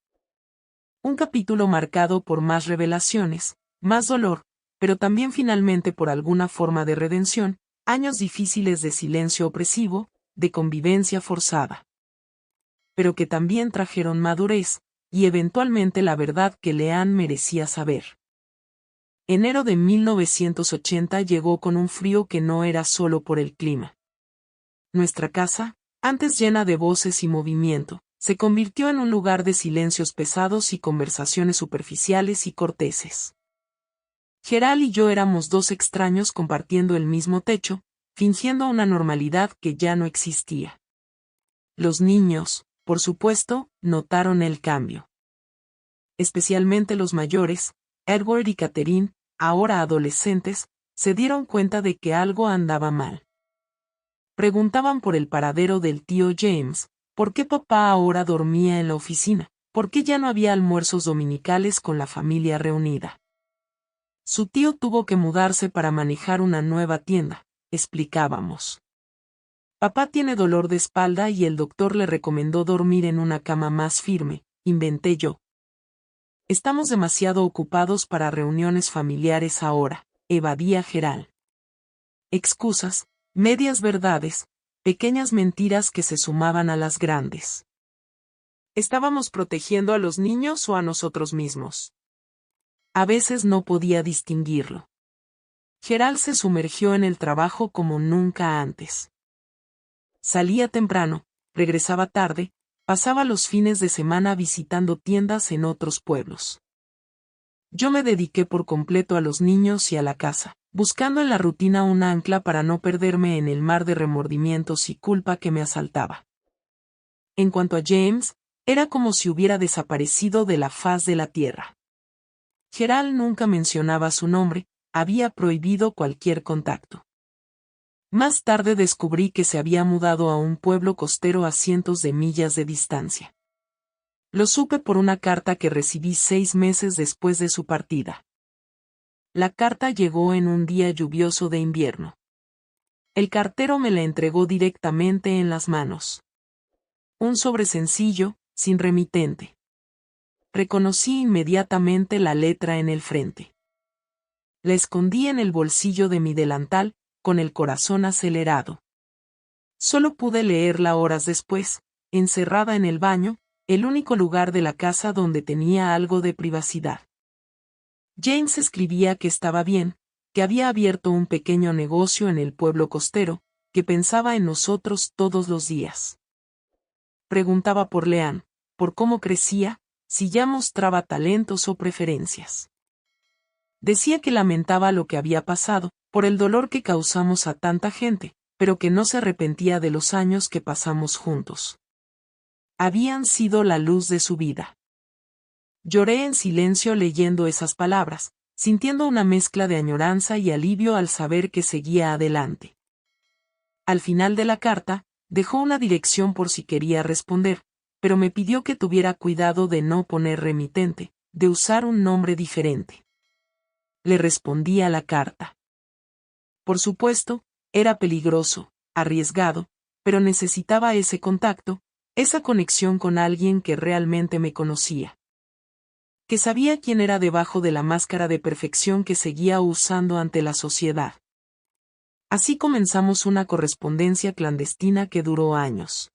Un capítulo marcado por más revelaciones, más dolor, pero también finalmente por alguna forma de redención, años difíciles de silencio opresivo, de convivencia forzada. Pero que también trajeron madurez, y eventualmente la verdad que Leanne merecía saber. Enero de 1980 llegó con un frío que no era solo por el clima. Nuestra casa, antes llena de voces y movimiento, se convirtió en un lugar de silencios pesados y conversaciones superficiales y corteses. Gerald y yo éramos dos extraños compartiendo el mismo techo, fingiendo una normalidad que ya no existía. Los niños, por supuesto, notaron el cambio. Especialmente los mayores, Edward y Catherine, ahora adolescentes, se dieron cuenta de que algo andaba mal. Preguntaban por el paradero del tío James, por qué papá ahora dormía en la oficina, por qué ya no había almuerzos dominicales con la familia reunida. Su tío tuvo que mudarse para manejar una nueva tienda, explicábamos. Papá tiene dolor de espalda y el doctor le recomendó dormir en una cama más firme, inventé yo. Estamos demasiado ocupados para reuniones familiares ahora, evadía Gerald. Excusas, medias verdades, pequeñas mentiras que se sumaban a las grandes. ¿Estábamos protegiendo a los niños o a nosotros mismos? A veces no podía distinguirlo. Gerald se sumergió en el trabajo como nunca antes. Salía temprano, regresaba tarde, pasaba los fines de semana visitando tiendas en otros pueblos. Yo me dediqué por completo a los niños y a la casa, buscando en la rutina un ancla para no perderme en el mar de remordimientos y culpa que me asaltaba. En cuanto a James, era como si hubiera desaparecido de la faz de la tierra. Gerald nunca mencionaba su nombre, había prohibido cualquier contacto. Más tarde descubrí que se había mudado a un pueblo costero a cientos de millas de distancia. Lo supe por una carta que recibí 6 meses después de su partida. La carta llegó en un día lluvioso de invierno. El cartero me la entregó directamente en las manos. Un sobre sencillo, sin remitente. Reconocí inmediatamente la letra en el frente. La escondí en el bolsillo de mi delantal, con el corazón acelerado. Solo pude leerla horas después, encerrada en el baño, el único lugar de la casa donde tenía algo de privacidad. James escribía que estaba bien, que había abierto un pequeño negocio en el pueblo costero, que pensaba en nosotros todos los días. Preguntaba por Leanne, por cómo crecía, si ya mostraba talentos o preferencias. Decía que lamentaba lo que había pasado, por el dolor que causamos a tanta gente, pero que no se arrepentía de los años que pasamos juntos. Habían sido la luz de su vida. Lloré en silencio leyendo esas palabras, sintiendo una mezcla de añoranza y alivio al saber que seguía adelante. Al final de la carta, dejó una dirección por si quería responder, pero me pidió que tuviera cuidado de no poner remitente, de usar un nombre diferente. Le respondí a la carta. Por supuesto, era peligroso, arriesgado, pero necesitaba ese contacto, esa conexión con alguien que realmente me conocía. Que sabía quién era debajo de la máscara de perfección que seguía usando ante la sociedad. Así comenzamos una correspondencia clandestina que duró años.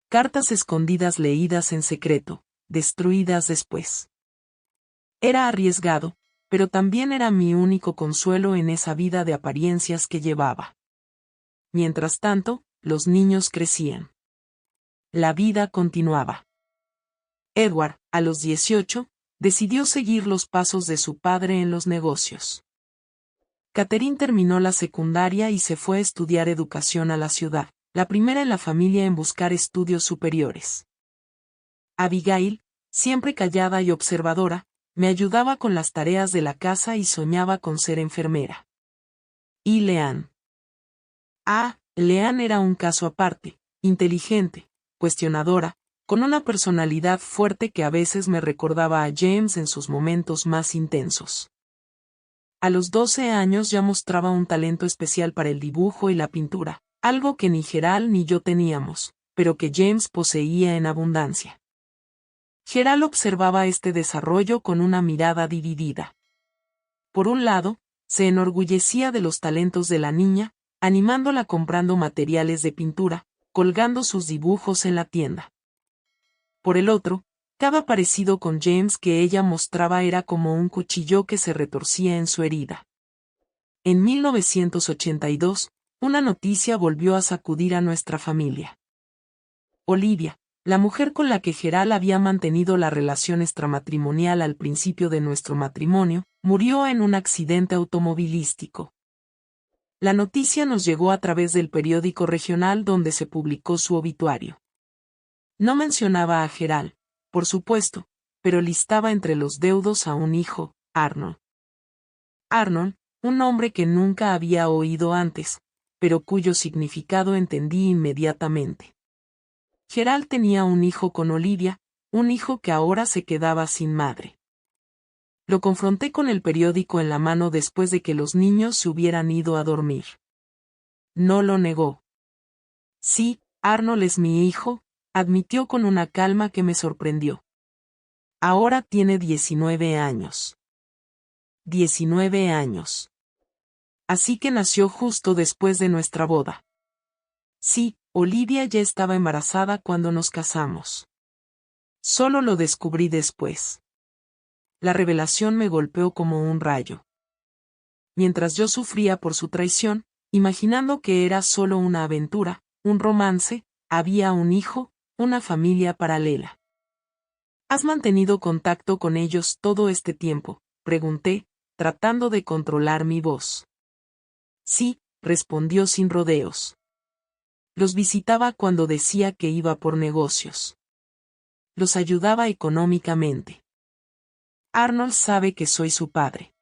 Cartas escondidas leídas en secreto, destruidas después. Era arriesgado, pero también era mi único consuelo en esa vida de apariencias que llevaba. Mientras tanto, los niños crecían. La vida continuaba. Edward, a los 18, decidió seguir los pasos de su padre en los negocios. Catherine terminó la secundaria y se fue a estudiar educación a la ciudad, la primera en la familia en buscar estudios superiores. Abigail, siempre callada y observadora, me ayudaba con las tareas de la casa y soñaba con ser enfermera. Y Leanne. Leanne era un caso aparte, inteligente, cuestionadora, con una personalidad fuerte que a veces me recordaba a James en sus momentos más intensos. A los 12 años ya mostraba un talento especial para el dibujo y la pintura, algo que ni Gerald ni yo teníamos, pero que James poseía en abundancia. Gerald observaba este desarrollo con una mirada dividida. Por un lado, se enorgullecía de los talentos de la niña, animándola comprando materiales de pintura, colgando sus dibujos en la tienda. Por el otro, cada parecido con James que ella mostraba era como un cuchillo que se retorcía en su herida. En 1982, una noticia volvió a sacudir a nuestra familia. Olivia, la mujer con la que Gerald había mantenido la relación extramatrimonial al principio de nuestro matrimonio, murió en un accidente automovilístico. La noticia nos llegó a través del periódico regional donde se publicó su obituario. No mencionaba a Gerald, por supuesto, pero listaba entre los deudos a un hijo, Arnold. Arnold, un nombre que nunca había oído antes, pero cuyo significado entendí inmediatamente. Gerald tenía un hijo con Olivia, un hijo que ahora se quedaba sin madre. Lo confronté con el periódico en la mano después de que los niños se hubieran ido a dormir. No lo negó. Sí, Arnold es mi hijo, admitió con una calma que me sorprendió. Ahora tiene 19 años. 19 años. Así que nació justo después de nuestra boda. Sí, Olivia ya estaba embarazada cuando nos casamos. Solo lo descubrí después. La revelación me golpeó como un rayo. Mientras yo sufría por su traición, imaginando que era solo una aventura, un romance, había un hijo, una familia paralela. ¿Has mantenido contacto con ellos todo este tiempo?, pregunté, tratando de controlar mi voz. Sí, respondió sin rodeos. Los visitaba cuando decía que iba por negocios. Los ayudaba económicamente. Arnold sabe que soy su padre.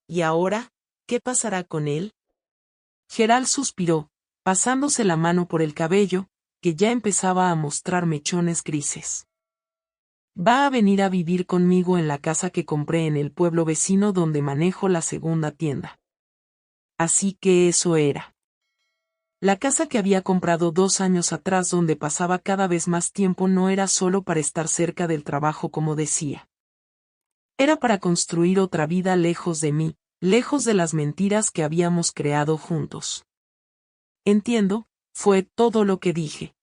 ¿Y ahora, qué pasará con él? Gerald suspiró, pasándose la mano por el cabello, que ya empezaba a mostrar mechones grises. Va a venir a vivir conmigo en la casa que compré en el pueblo vecino donde manejo la segunda tienda. Así que eso era. La casa que había comprado 2 años atrás donde pasaba cada vez más tiempo no era solo para estar cerca del trabajo como decía. Era para construir otra vida lejos de mí, lejos de las mentiras que habíamos creado juntos. Entiendo, fue todo lo que dije.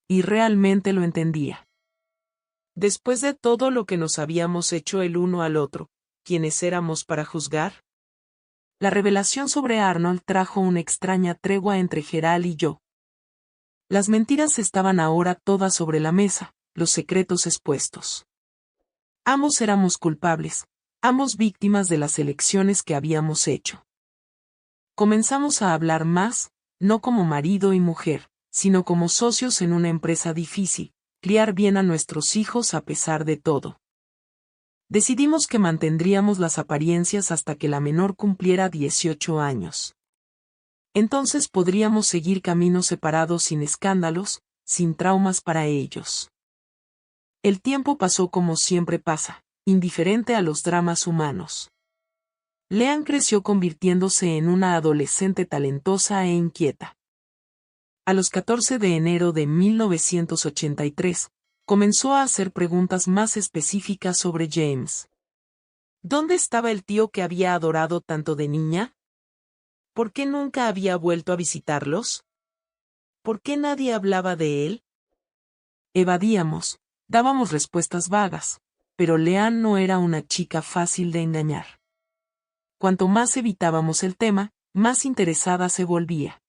Y realmente lo entendía. Después de todo lo que nos habíamos hecho el uno al otro, ¿quiénes éramos para juzgar? La revelación sobre Arnold trajo una extraña tregua entre Gerald y yo. Las mentiras estaban ahora todas sobre la mesa, los secretos expuestos. Ambos éramos culpables, ambos víctimas de las elecciones que habíamos hecho. Comenzamos a hablar más, no como marido y mujer, sino como socios en una empresa difícil, criar bien a nuestros hijos a pesar de todo. Decidimos que mantendríamos las apariencias hasta que la menor cumpliera 18 años. Entonces podríamos seguir caminos separados sin escándalos, sin traumas para ellos. El tiempo pasó como siempre pasa, indiferente a los dramas humanos. Leanne creció convirtiéndose en una adolescente talentosa e inquieta. A los 14 de enero de 1983, comenzó a hacer preguntas más específicas sobre James. ¿Dónde estaba el tío que había adorado tanto de niña? ¿Por qué nunca había vuelto a visitarlos? ¿Por qué nadie hablaba de él? Evadíamos, dábamos respuestas vagas, pero Leanne no era una chica fácil de engañar. Cuanto más evitábamos el tema, más interesada se volvía.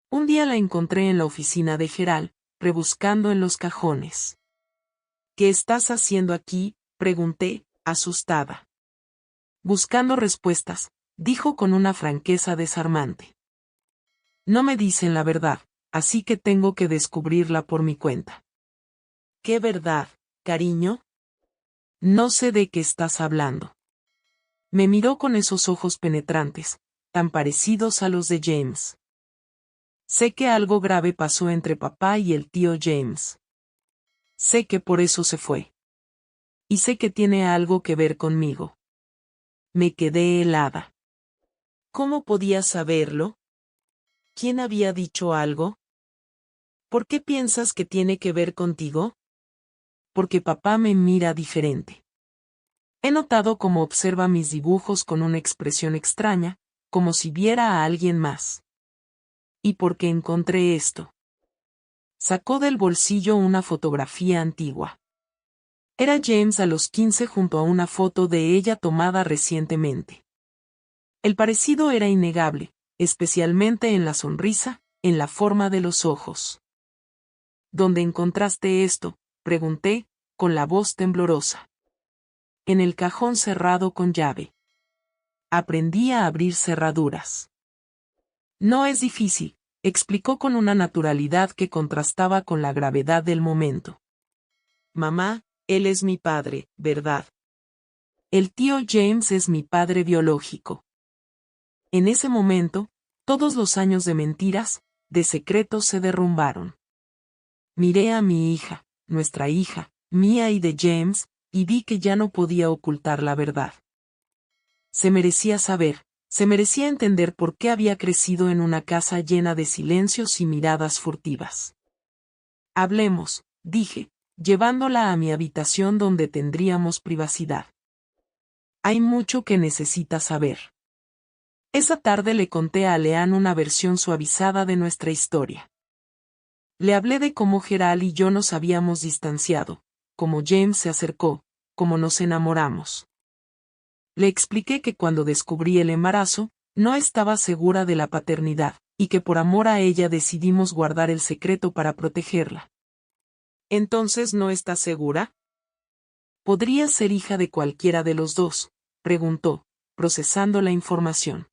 Un día la encontré en la oficina de Gerald, rebuscando en los cajones. ¿Qué estás haciendo aquí?, pregunté, asustada. Buscando respuestas, dijo con una franqueza desarmante. No me dicen la verdad, así que tengo que descubrirla por mi cuenta. ¿Qué verdad, cariño? No sé de qué estás hablando. Me miró con esos ojos penetrantes, tan parecidos a los de James. Sé que algo grave pasó entre papá y el tío James. Sé que por eso se fue. Y sé que tiene algo que ver conmigo. Me quedé helada. ¿Cómo podías saberlo? ¿Quién había dicho algo? ¿Por qué piensas que tiene que ver contigo? Porque papá me mira diferente. He notado cómo observa mis dibujos con una expresión extraña, como si viera a alguien más. ¿Y por qué encontré esto? Sacó del bolsillo una fotografía antigua. Era James a los 15 junto a una foto de ella tomada recientemente. El parecido era innegable, especialmente en la sonrisa, en la forma de los ojos. ¿Dónde encontraste esto?, pregunté, con la voz temblorosa. En el cajón cerrado con llave. Aprendí a abrir cerraduras. No es difícil, explicó con una naturalidad que contrastaba con la gravedad del momento. Mamá, él es mi padre, ¿verdad? El tío James es mi padre biológico. En ese momento, todos los años de mentiras, de secretos se derrumbaron. Miré a mi hija, nuestra hija, mía y de James, y vi que ya no podía ocultar la verdad. Se merecía saber, se merecía entender por qué había crecido en una casa llena de silencios y miradas furtivas. Hablemos, dije, llevándola a mi habitación donde tendríamos privacidad. Hay mucho que necesita saber. Esa tarde le conté a Leanne una versión suavizada de nuestra historia. Le hablé de cómo Gerald y yo nos habíamos distanciado, cómo James se acercó, cómo nos enamoramos. Le expliqué que cuando descubrí el embarazo, no estaba segura de la paternidad, y que por amor a ella decidimos guardar el secreto para protegerla. ¿Entonces no estás segura? ¿Podría ser hija de cualquiera de los dos?, preguntó, procesando la información.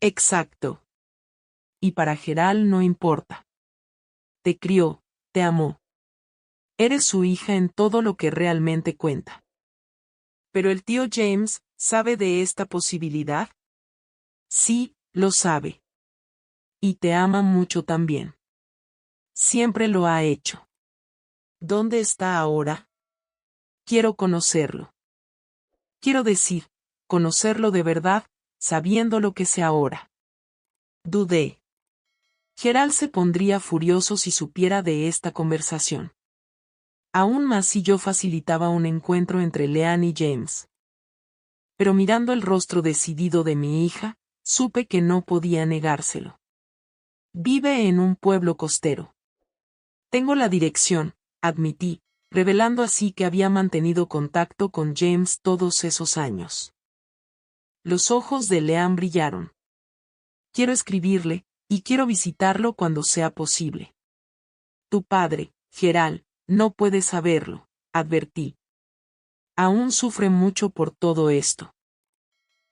Exacto. Y para Gerald no importa. Te crió, te amó. Eres su hija en todo lo que realmente cuenta. ¿Pero el tío James sabe de esta posibilidad? Sí, lo sabe. Y te ama mucho también. Siempre lo ha hecho. ¿Dónde está ahora? Quiero conocerlo. Quiero decir, conocerlo de verdad, sabiendo lo que sé ahora. Dudé. Gerald se pondría furioso si supiera de esta conversación. Aún más si yo facilitaba un encuentro entre Leanne y James. Pero mirando el rostro decidido de mi hija, supe que no podía negárselo. Vive en un pueblo costero. Tengo la dirección, admití, revelando así que había mantenido contacto con James todos esos años. Los ojos de Leanne brillaron. Quiero escribirle, y quiero visitarlo cuando sea posible. Tu padre, Gerald, no puede saberlo, advertí. Aún sufre mucho por todo esto.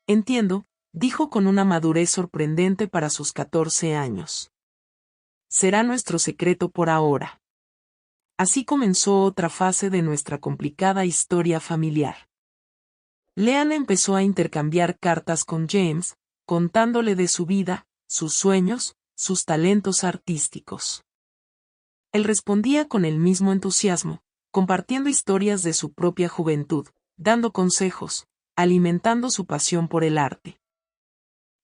Entiendo, dijo con una madurez sorprendente para sus 14 años. Será nuestro secreto por ahora. Así comenzó otra fase de nuestra complicada historia familiar. Leanne empezó a intercambiar cartas con James, contándole de su vida, sus sueños, sus talentos artísticos. Él respondía con el mismo entusiasmo, compartiendo historias de su propia juventud, dando consejos, alimentando su pasión por el arte.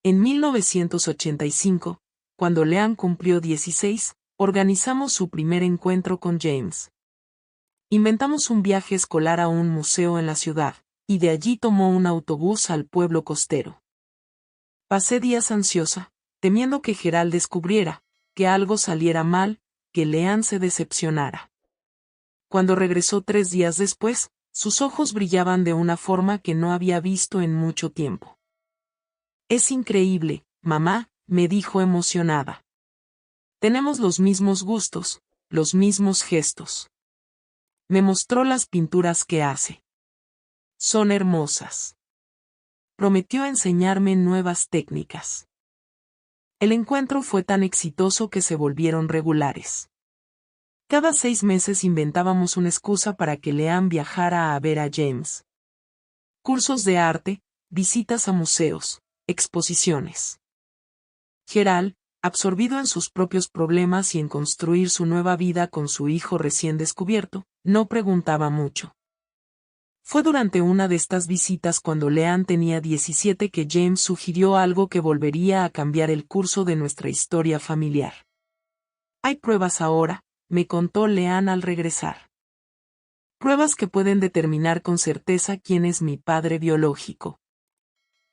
En 1985, cuando Leanne cumplió 16, organizamos su primer encuentro con James. Inventamos un viaje escolar a un museo en la ciudad, y de allí tomó un autobús al pueblo costero. Pasé días ansiosa, temiendo que Gerald descubriera, que algo saliera mal, que Leanne se decepcionara. Cuando regresó 3 días después, sus ojos brillaban de una forma que no había visto en mucho tiempo. Es increíble, mamá, me dijo emocionada. Tenemos los mismos gustos, los mismos gestos. Me mostró las pinturas que hace. Son hermosas. Prometió enseñarme nuevas técnicas. El encuentro fue tan exitoso que se volvieron regulares. Cada 6 meses inventábamos una excusa para que Leanne viajara a ver a James. Cursos de arte, visitas a museos, exposiciones. Gerald, absorbido en sus propios problemas y en construir su nueva vida con su hijo recién descubierto, no preguntaba mucho. Fue durante una de estas visitas cuando Leanne tenía 17 que James sugirió algo que volvería a cambiar el curso de nuestra historia familiar. Hay pruebas ahora, me contó Leanne al regresar. Pruebas que pueden determinar con certeza quién es mi padre biológico.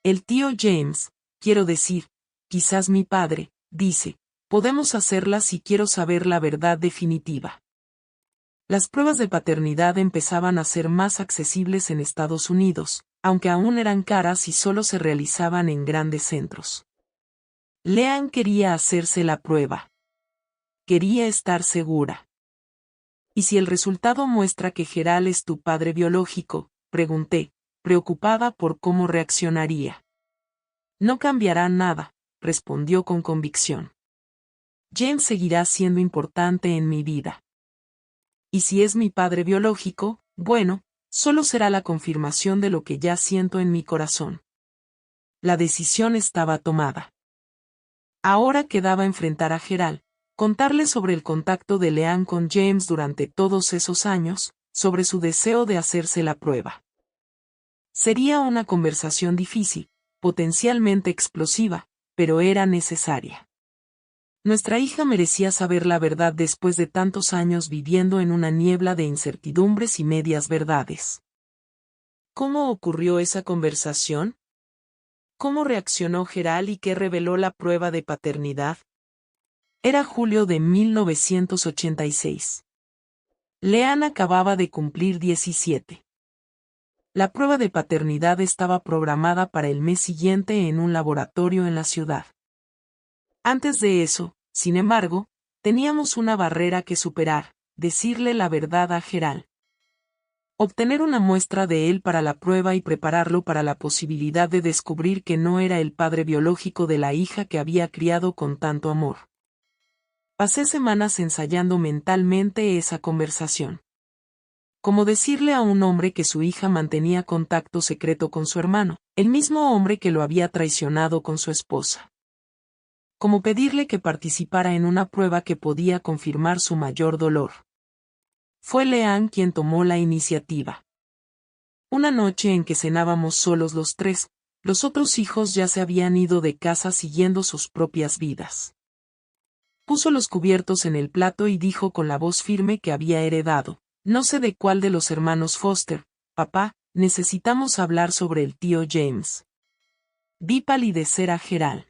El tío James, quiero decir, quizás mi padre, dice, podemos hacerlas si quiero saber la verdad definitiva. Las pruebas de paternidad empezaban a ser más accesibles en Estados Unidos, aunque aún eran caras y solo se realizaban en grandes centros. Leanne quería hacerse la prueba. Quería estar segura. ¿Y si el resultado muestra que Gerald es tu padre biológico?, pregunté, preocupada por cómo reaccionaría. No cambiará nada, respondió con convicción. James seguirá siendo importante en mi vida. Y si es mi padre biológico, bueno, solo será la confirmación de lo que ya siento en mi corazón. La decisión estaba tomada. Ahora quedaba enfrentar a Gerald, contarle sobre el contacto de Leanne con James durante todos esos años, sobre su deseo de hacerse la prueba. Sería una conversación difícil, potencialmente explosiva, pero era necesaria. Nuestra hija merecía saber la verdad después de tantos años viviendo en una niebla de incertidumbres y medias verdades. ¿Cómo ocurrió esa conversación? ¿Cómo reaccionó Gerald y qué reveló la prueba de paternidad? Era julio de 1986. Leanne acababa de cumplir 17. La prueba de paternidad estaba programada para el mes siguiente en un laboratorio en la ciudad. Antes de eso, sin embargo, teníamos una barrera que superar, decirle la verdad a Gerald. Obtener una muestra de él para la prueba y prepararlo para la posibilidad de descubrir que no era el padre biológico de la hija que había criado con tanto amor. Pasé semanas ensayando mentalmente esa conversación. Como decirle a un hombre que su hija mantenía contacto secreto con su hermano, el mismo hombre que lo había traicionado con su esposa. Como pedirle que participara en una prueba que podía confirmar su mayor dolor. Fue Leanne quien tomó la iniciativa. Una noche en que cenábamos solos los tres, los otros hijos ya se habían ido de casa siguiendo sus propias vidas. Puso los cubiertos en el plato y dijo con la voz firme que había heredado: no sé de cuál de los hermanos Foster, papá, necesitamos hablar sobre el tío James. Vi palidecer a Gerald.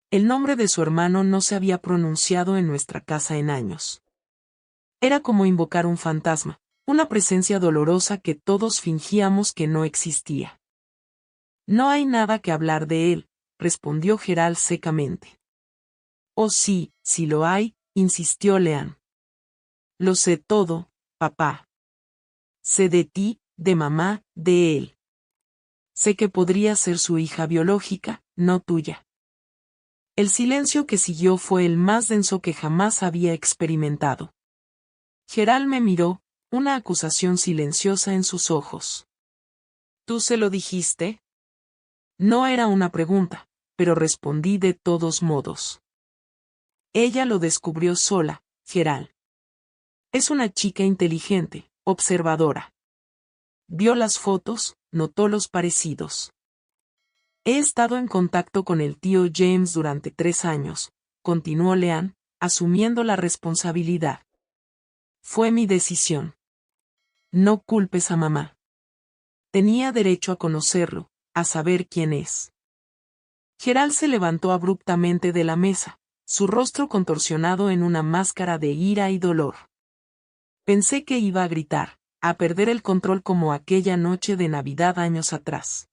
El nombre de su hermano no se había pronunciado en nuestra casa en años. Era como invocar un fantasma, una presencia dolorosa que todos fingíamos que no existía. No hay nada que hablar de él, respondió Gerald secamente. Oh sí, sí lo hay, insistió Leanne. Lo sé todo, papá. Sé de ti, de mamá, de él. Sé que podría ser su hija biológica, no tuya. El silencio que siguió fue el más denso que jamás había experimentado. Gerald me miró, una acusación silenciosa en sus ojos. ¿Tú se lo dijiste? No era una pregunta, pero respondí de todos modos. Ella lo descubrió sola, Gerald. Es una chica inteligente, observadora. Vio las fotos, notó los parecidos. He estado en contacto con el tío James durante 3 años, continuó Leanne, asumiendo la responsabilidad. Fue mi decisión. No culpes a mamá. Tenía derecho a conocerlo, a saber quién es. Gerald se levantó abruptamente de la mesa, su rostro contorsionado en una máscara de ira y dolor. Pensé que iba a gritar, a perder el control como aquella noche de Navidad años atrás.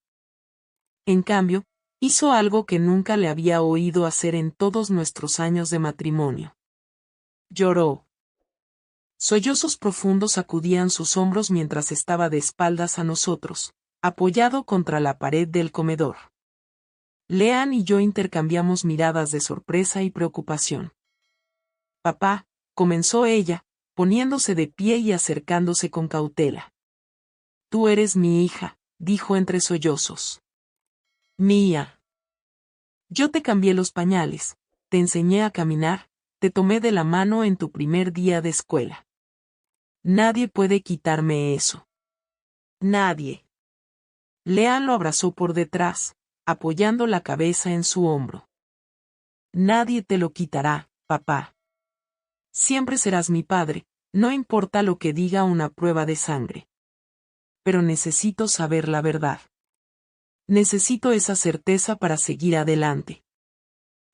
En cambio, hizo algo que nunca le había oído hacer en todos nuestros años de matrimonio. Lloró. Sollozos profundos sacudían sus hombros mientras estaba de espaldas a nosotros, apoyado contra la pared del comedor. Leanne y yo intercambiamos miradas de sorpresa y preocupación. Papá, comenzó ella, poniéndose de pie y acercándose con cautela. Tú eres mi hija, dijo entre sollozos. Mía. Yo te cambié los pañales, te enseñé a caminar, te tomé de la mano en tu primer día de escuela. Nadie puede quitarme eso. Nadie. Leanne lo abrazó por detrás, apoyando la cabeza en su hombro. Nadie te lo quitará, papá. Siempre serás mi padre, no importa lo que diga una prueba de sangre. Pero necesito saber la verdad. Necesito esa certeza para seguir adelante.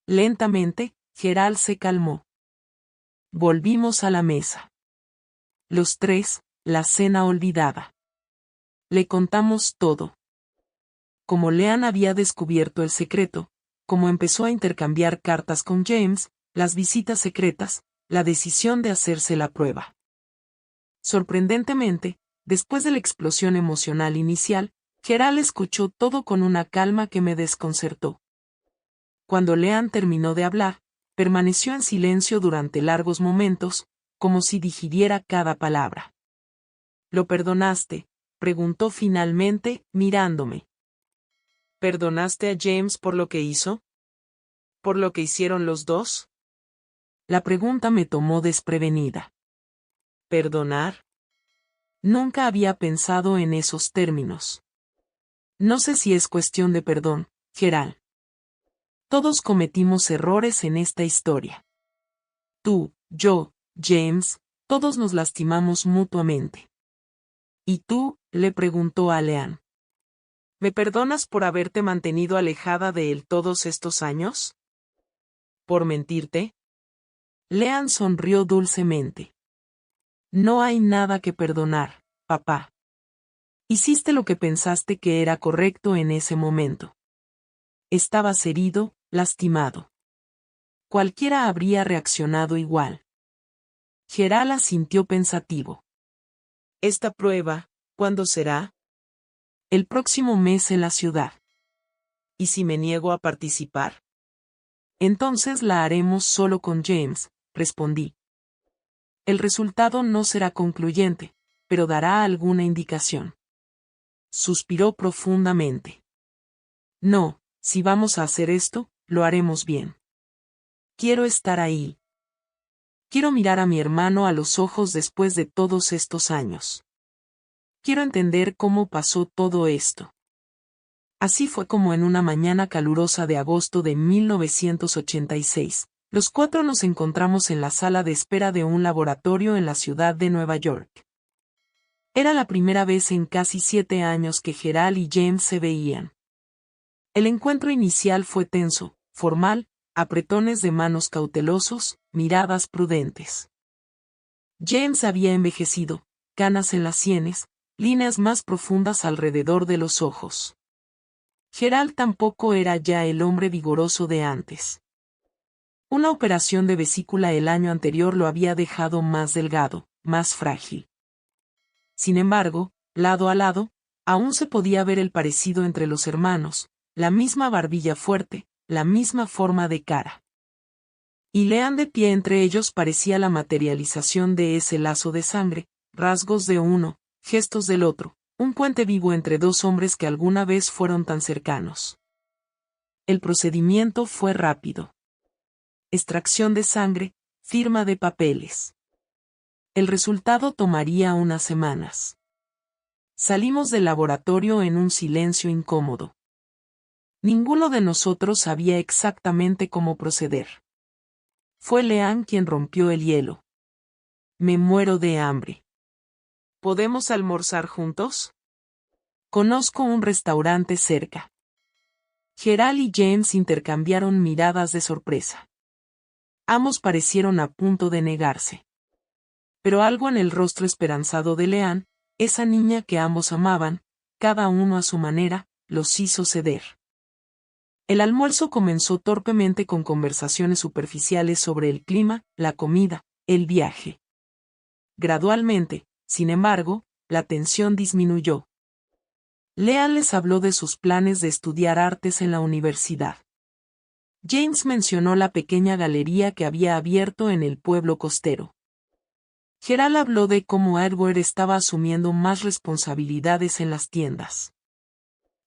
Lentamente, Gerald se calmó. Volvimos a la mesa. Los tres, la cena olvidada. Le contamos todo. Como Leanne había descubierto el secreto, como empezó a intercambiar cartas con James, las visitas secretas, la decisión de hacerse la prueba. Sorprendentemente, después de la explosión emocional inicial, Gerald escuchó todo con una calma que me desconcertó. Cuando Leanne terminó de hablar, permaneció en silencio durante largos momentos, como si digiriera cada palabra. ¿Lo perdonaste?, preguntó finalmente, mirándome. ¿Perdonaste a James por lo que hizo? ¿Por lo que hicieron los dos? La pregunta me tomó desprevenida. ¿Perdonar? Nunca había pensado en esos términos. No sé si es cuestión de perdón, Gerald. Todos cometimos errores en esta historia. Tú, yo, James, todos nos lastimamos mutuamente. ¿Y tú?, le preguntó a Leanne. ¿Me perdonas por haberte mantenido alejada de él todos estos años? ¿Por mentirte? Leanne sonrió dulcemente. No hay nada que perdonar, papá. Hiciste lo que pensaste que era correcto en ese momento. Estabas herido, lastimado. Cualquiera habría reaccionado igual. Gerald asintió pensativo. Esta prueba, ¿cuándo será? El próximo mes en la ciudad. ¿Y si me niego a participar? Entonces la haremos solo con James, respondí. El resultado no será concluyente, pero dará alguna indicación. Suspiró profundamente. No, si vamos a hacer esto, lo haremos bien. Quiero estar ahí. Quiero mirar a mi hermano a los ojos después de todos estos años. Quiero entender cómo pasó todo esto. Así fue como en una mañana calurosa de agosto de 1986, los cuatro nos encontramos en la sala de espera de un laboratorio en la ciudad de Nueva York. Era la primera vez en casi 7 años que Gerald y James se veían. El encuentro inicial fue tenso, formal, apretones de manos cautelosos, miradas prudentes. James había envejecido, canas en las sienes, líneas más profundas alrededor de los ojos. Gerald tampoco era ya el hombre vigoroso de antes. Una operación de vesícula el año anterior lo había dejado más delgado, más frágil. Sin embargo, lado a lado, aún se podía ver el parecido entre los hermanos, la misma barbilla fuerte, la misma forma de cara. Y Leanne de pie entre ellos parecía la materialización de ese lazo de sangre, rasgos de uno, gestos del otro, un puente vivo entre dos hombres que alguna vez fueron tan cercanos. El procedimiento fue rápido. Extracción de sangre, firma de papeles. El resultado tomaría unas semanas. Salimos del laboratorio en un silencio incómodo. Ninguno de nosotros sabía exactamente cómo proceder. Fue Leanne quien rompió el hielo. Me muero de hambre. ¿Podemos almorzar juntos? Conozco un restaurante cerca. Gerald y James intercambiaron miradas de sorpresa. Ambos parecieron a punto de negarse. Pero algo en el rostro esperanzado de Leanne, esa niña que ambos amaban, cada uno a su manera, los hizo ceder. El almuerzo comenzó torpemente con conversaciones superficiales sobre el clima, la comida, el viaje. Gradualmente, sin embargo, la tensión disminuyó. Leanne les habló de sus planes de estudiar artes en la universidad. James mencionó la pequeña galería que había abierto en el pueblo costero. Gerald habló de cómo Edward estaba asumiendo más responsabilidades en las tiendas.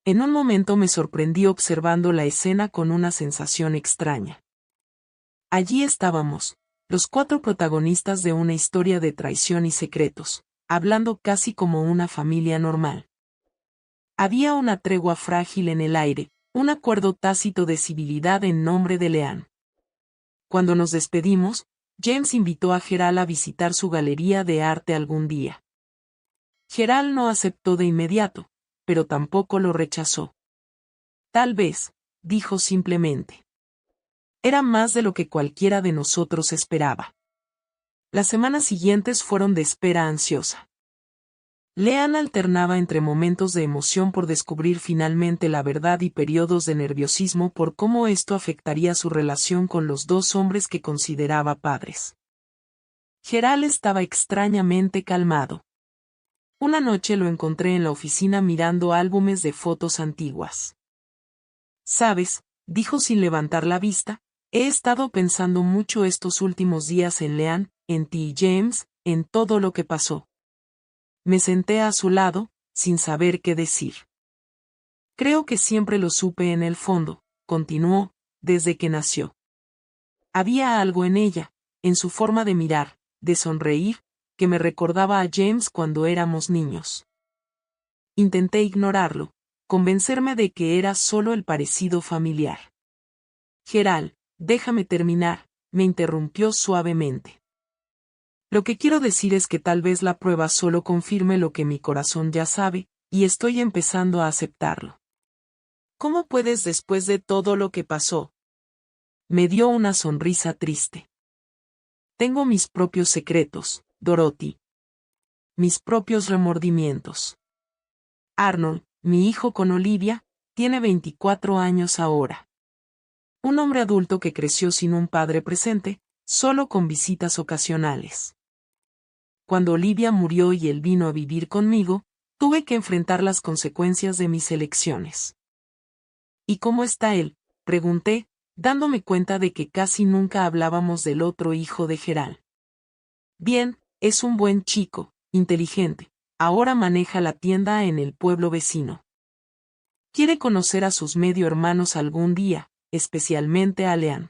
En un momento me sorprendí observando la escena con una sensación extraña. Allí estábamos, los cuatro protagonistas de una historia de traición y secretos, hablando casi como una familia normal. Había una tregua frágil en el aire, un acuerdo tácito de civilidad en nombre de Leanne. Cuando nos despedimos, James invitó a Gerald a visitar su galería de arte algún día. Gerald no aceptó de inmediato, pero tampoco lo rechazó. Tal vez, dijo simplemente. Era más de lo que cualquiera de nosotros esperaba. Las semanas siguientes fueron de espera ansiosa. Leanne alternaba entre momentos de emoción por descubrir finalmente la verdad y periodos de nerviosismo por cómo esto afectaría su relación con los dos hombres que consideraba padres. Gerald estaba extrañamente calmado. Una noche lo encontré en la oficina mirando álbumes de fotos antiguas. «Sabes», dijo sin levantar la vista, «he estado pensando mucho estos últimos días en Leanne, en ti y James, en todo lo que pasó». Me senté a su lado, sin saber qué decir. «Creo que siempre lo supe en el fondo», continuó, «desde que nació. Había algo en ella, en su forma de mirar, de sonreír, que me recordaba a James cuando éramos niños. Intenté ignorarlo, convencerme de que era solo el parecido familiar». «Gerald, déjame terminar», me interrumpió suavemente. «Lo que quiero decir es que tal vez la prueba solo confirme lo que mi corazón ya sabe, y estoy empezando a aceptarlo». «¿Cómo puedes después de todo lo que pasó?» Me dio una sonrisa triste. «Tengo mis propios secretos, Dorothy. Mis propios remordimientos. Arnold, mi hijo con Olivia, tiene 24 años ahora. Un hombre adulto que creció sin un padre presente, solo con visitas ocasionales. Cuando Olivia murió y él vino a vivir conmigo, tuve que enfrentar las consecuencias de mis elecciones. ¿Y cómo está él?, pregunté, dándome cuenta de que casi nunca hablábamos del otro hijo de Gerald. Bien, es un buen chico, inteligente. Ahora maneja la tienda en el pueblo vecino. Quiere conocer a sus medio hermanos algún día, especialmente a Leanne.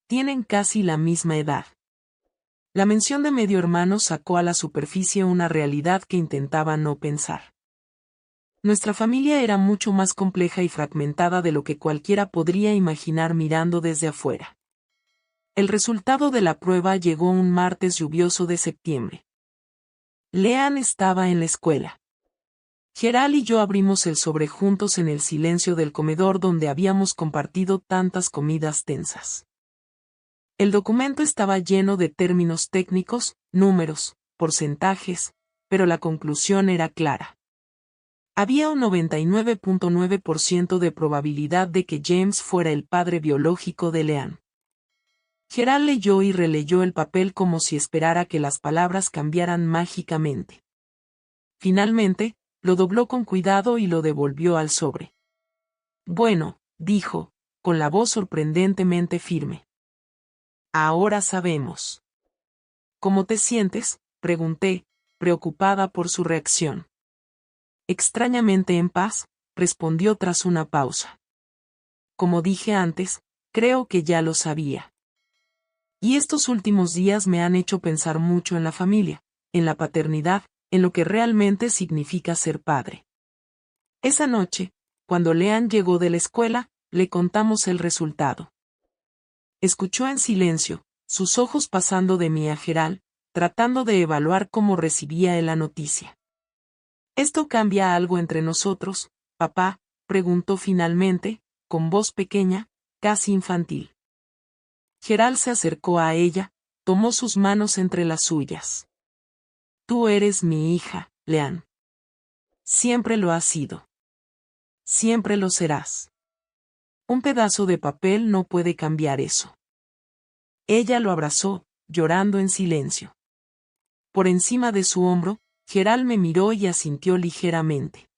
Tienen casi la misma edad. La mención de medio hermano sacó a la superficie una realidad que intentaba no pensar. Nuestra familia era mucho más compleja y fragmentada de lo que cualquiera podría imaginar mirando desde afuera. El resultado de la prueba llegó un martes lluvioso de septiembre. Leanne estaba en la escuela. Gerald y yo abrimos el sobre juntos en el silencio del comedor donde habíamos compartido tantas comidas tensas. El documento estaba lleno de términos técnicos, números, porcentajes, pero la conclusión era clara. Había un 99.9% de probabilidad de que James fuera el padre biológico de Leanne. Gerald leyó y releyó el papel como si esperara que las palabras cambiaran mágicamente. Finalmente, lo dobló con cuidado y lo devolvió al sobre. Bueno, dijo, con la voz sorprendentemente firme. Ahora sabemos. ¿Cómo te sientes?, pregunté, preocupada por su reacción. Extrañamente en paz, respondió tras una pausa. Como dije antes, creo que ya lo sabía. Y estos últimos días me han hecho pensar mucho en la familia, en la paternidad, en lo que realmente significa ser padre. Esa noche, cuando Leanne llegó de la escuela, le contamos el resultado. Escuchó en silencio, sus ojos pasando de mí a Gerald, tratando de evaluar cómo recibía él la noticia. ¿Esto cambia algo entre nosotros, papá?, preguntó finalmente, con voz pequeña, casi infantil. Gerald se acercó a ella, tomó sus manos entre las suyas. Tú eres mi hija, Leanne. Siempre lo has sido. Siempre lo serás. Un pedazo de papel no puede cambiar eso. Ella lo abrazó, llorando en silencio. Por encima de su hombro, Gerald me miró y asintió ligeramente.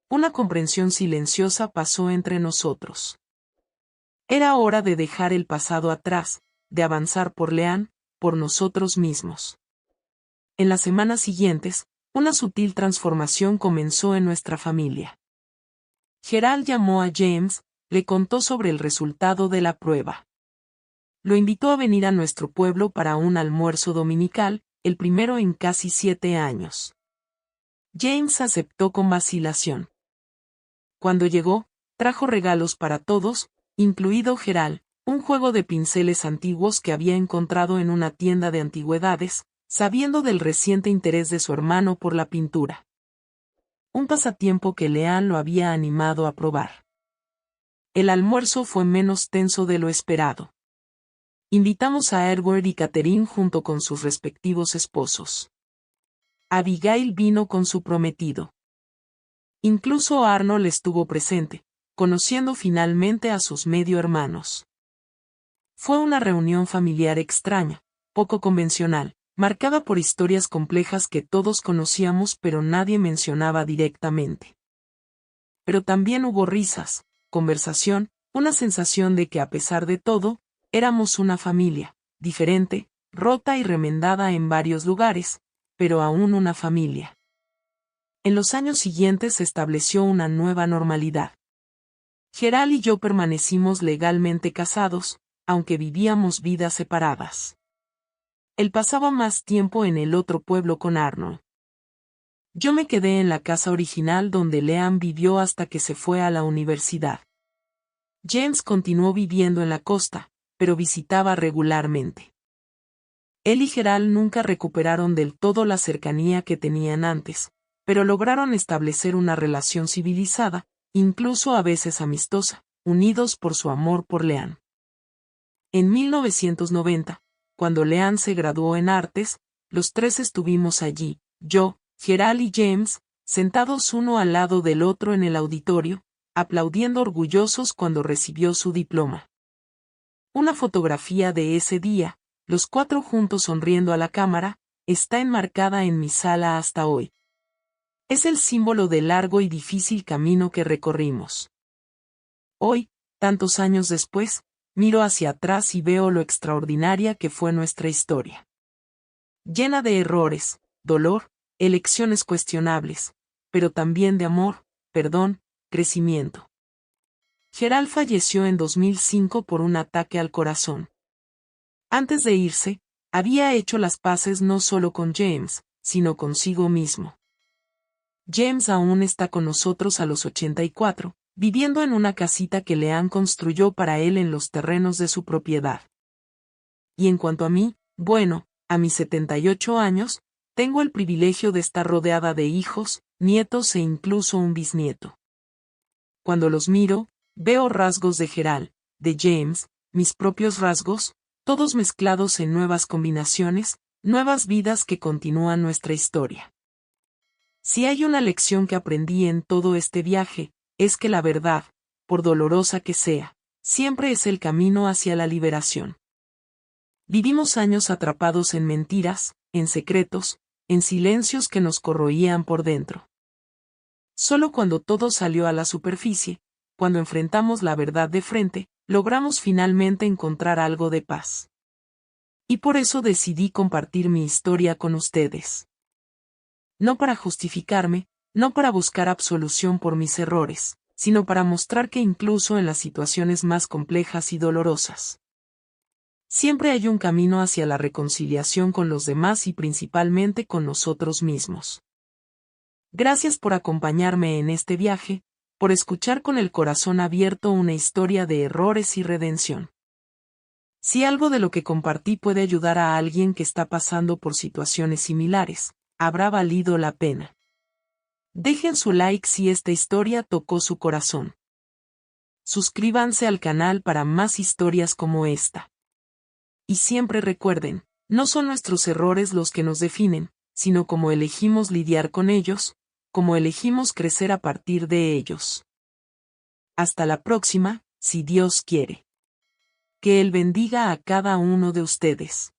Una comprensión silenciosa pasó entre nosotros. Era hora de dejar el pasado atrás, de avanzar por Leanne, por nosotros mismos. En las semanas siguientes, una sutil transformación comenzó en nuestra familia. Gerald llamó a James, le contó sobre el resultado de la prueba. Lo invitó a venir a nuestro pueblo para un almuerzo dominical, el primero en casi 7 años. James aceptó con vacilación. Cuando llegó, trajo regalos para todos, incluido Gerald, un juego de pinceles antiguos que había encontrado en una tienda de antigüedades, sabiendo del reciente interés de su hermano por la pintura. Un pasatiempo que Leanne lo había animado a probar. El almuerzo fue menos tenso de lo esperado. Invitamos a Edward y Catherine junto con sus respectivos esposos. Abigail vino con su prometido. Incluso Arnold estuvo presente, conociendo finalmente a sus medio hermanos. Fue una reunión familiar extraña, poco convencional, marcada por historias complejas que todos conocíamos pero nadie mencionaba directamente. Pero también hubo risas, conversación, una sensación de que a pesar de todo, éramos una familia, diferente, rota y remendada en varios lugares, pero aún una familia. En los años siguientes se estableció una nueva normalidad. Gerald y yo permanecimos legalmente casados, aunque vivíamos vidas separadas. Él pasaba más tiempo en el otro pueblo con Arnold. Yo me quedé en la casa original donde Leanne vivió hasta que se fue a la universidad. James continuó viviendo en la costa, pero visitaba regularmente. Él y Gerald nunca recuperaron del todo la cercanía que tenían antes, pero lograron establecer una relación civilizada, incluso a veces amistosa, unidos por su amor por Leanne. En 1990, cuando Leanne se graduó en artes, los tres estuvimos allí, yo, Gerald y James, sentados uno al lado del otro en el auditorio, aplaudiendo orgullosos cuando recibió su diploma. Una fotografía de ese día, los cuatro juntos sonriendo a la cámara, está enmarcada en mi sala hasta hoy. Es el símbolo del largo y difícil camino que recorrimos. Hoy, tantos años después, miro hacia atrás y veo lo extraordinaria que fue nuestra historia. Llena de errores, dolor, elecciones cuestionables, pero también de amor, perdón, crecimiento. Gerald falleció en 2005 por un ataque al corazón. Antes de irse, había hecho las paces no solo con James, sino consigo mismo. James aún está con nosotros a los 84, viviendo en una casita que Leanne construyó para él en los terrenos de su propiedad. Y en cuanto a mí, bueno, a mis 78 años, tengo el privilegio de estar rodeada de hijos, nietos e incluso un bisnieto. Cuando los miro, veo rasgos de Gerald, de James, mis propios rasgos, todos mezclados en nuevas combinaciones, nuevas vidas que continúan nuestra historia. Si hay una lección que aprendí en todo este viaje, es que la verdad, por dolorosa que sea, siempre es el camino hacia la liberación. Vivimos años atrapados en mentiras, en secretos, en silencios que nos corroían por dentro. Solo cuando todo salió a la superficie, cuando enfrentamos la verdad de frente, logramos finalmente encontrar algo de paz. Y por eso decidí compartir mi historia con ustedes. No para justificarme, no para buscar absolución por mis errores, sino para mostrar que incluso en las situaciones más complejas y dolorosas, siempre hay un camino hacia la reconciliación con los demás y principalmente con nosotros mismos. Gracias por acompañarme en este viaje, por escuchar con el corazón abierto una historia de errores y redención. Si algo de lo que compartí puede ayudar a alguien que está pasando por situaciones similares, habrá valido la pena. Dejen su like si esta historia tocó su corazón. Suscríbanse al canal para más historias como esta. Y siempre recuerden, no son nuestros errores los que nos definen, sino cómo elegimos lidiar con ellos, cómo elegimos crecer a partir de ellos. Hasta la próxima, si Dios quiere. Que Él bendiga a cada uno de ustedes.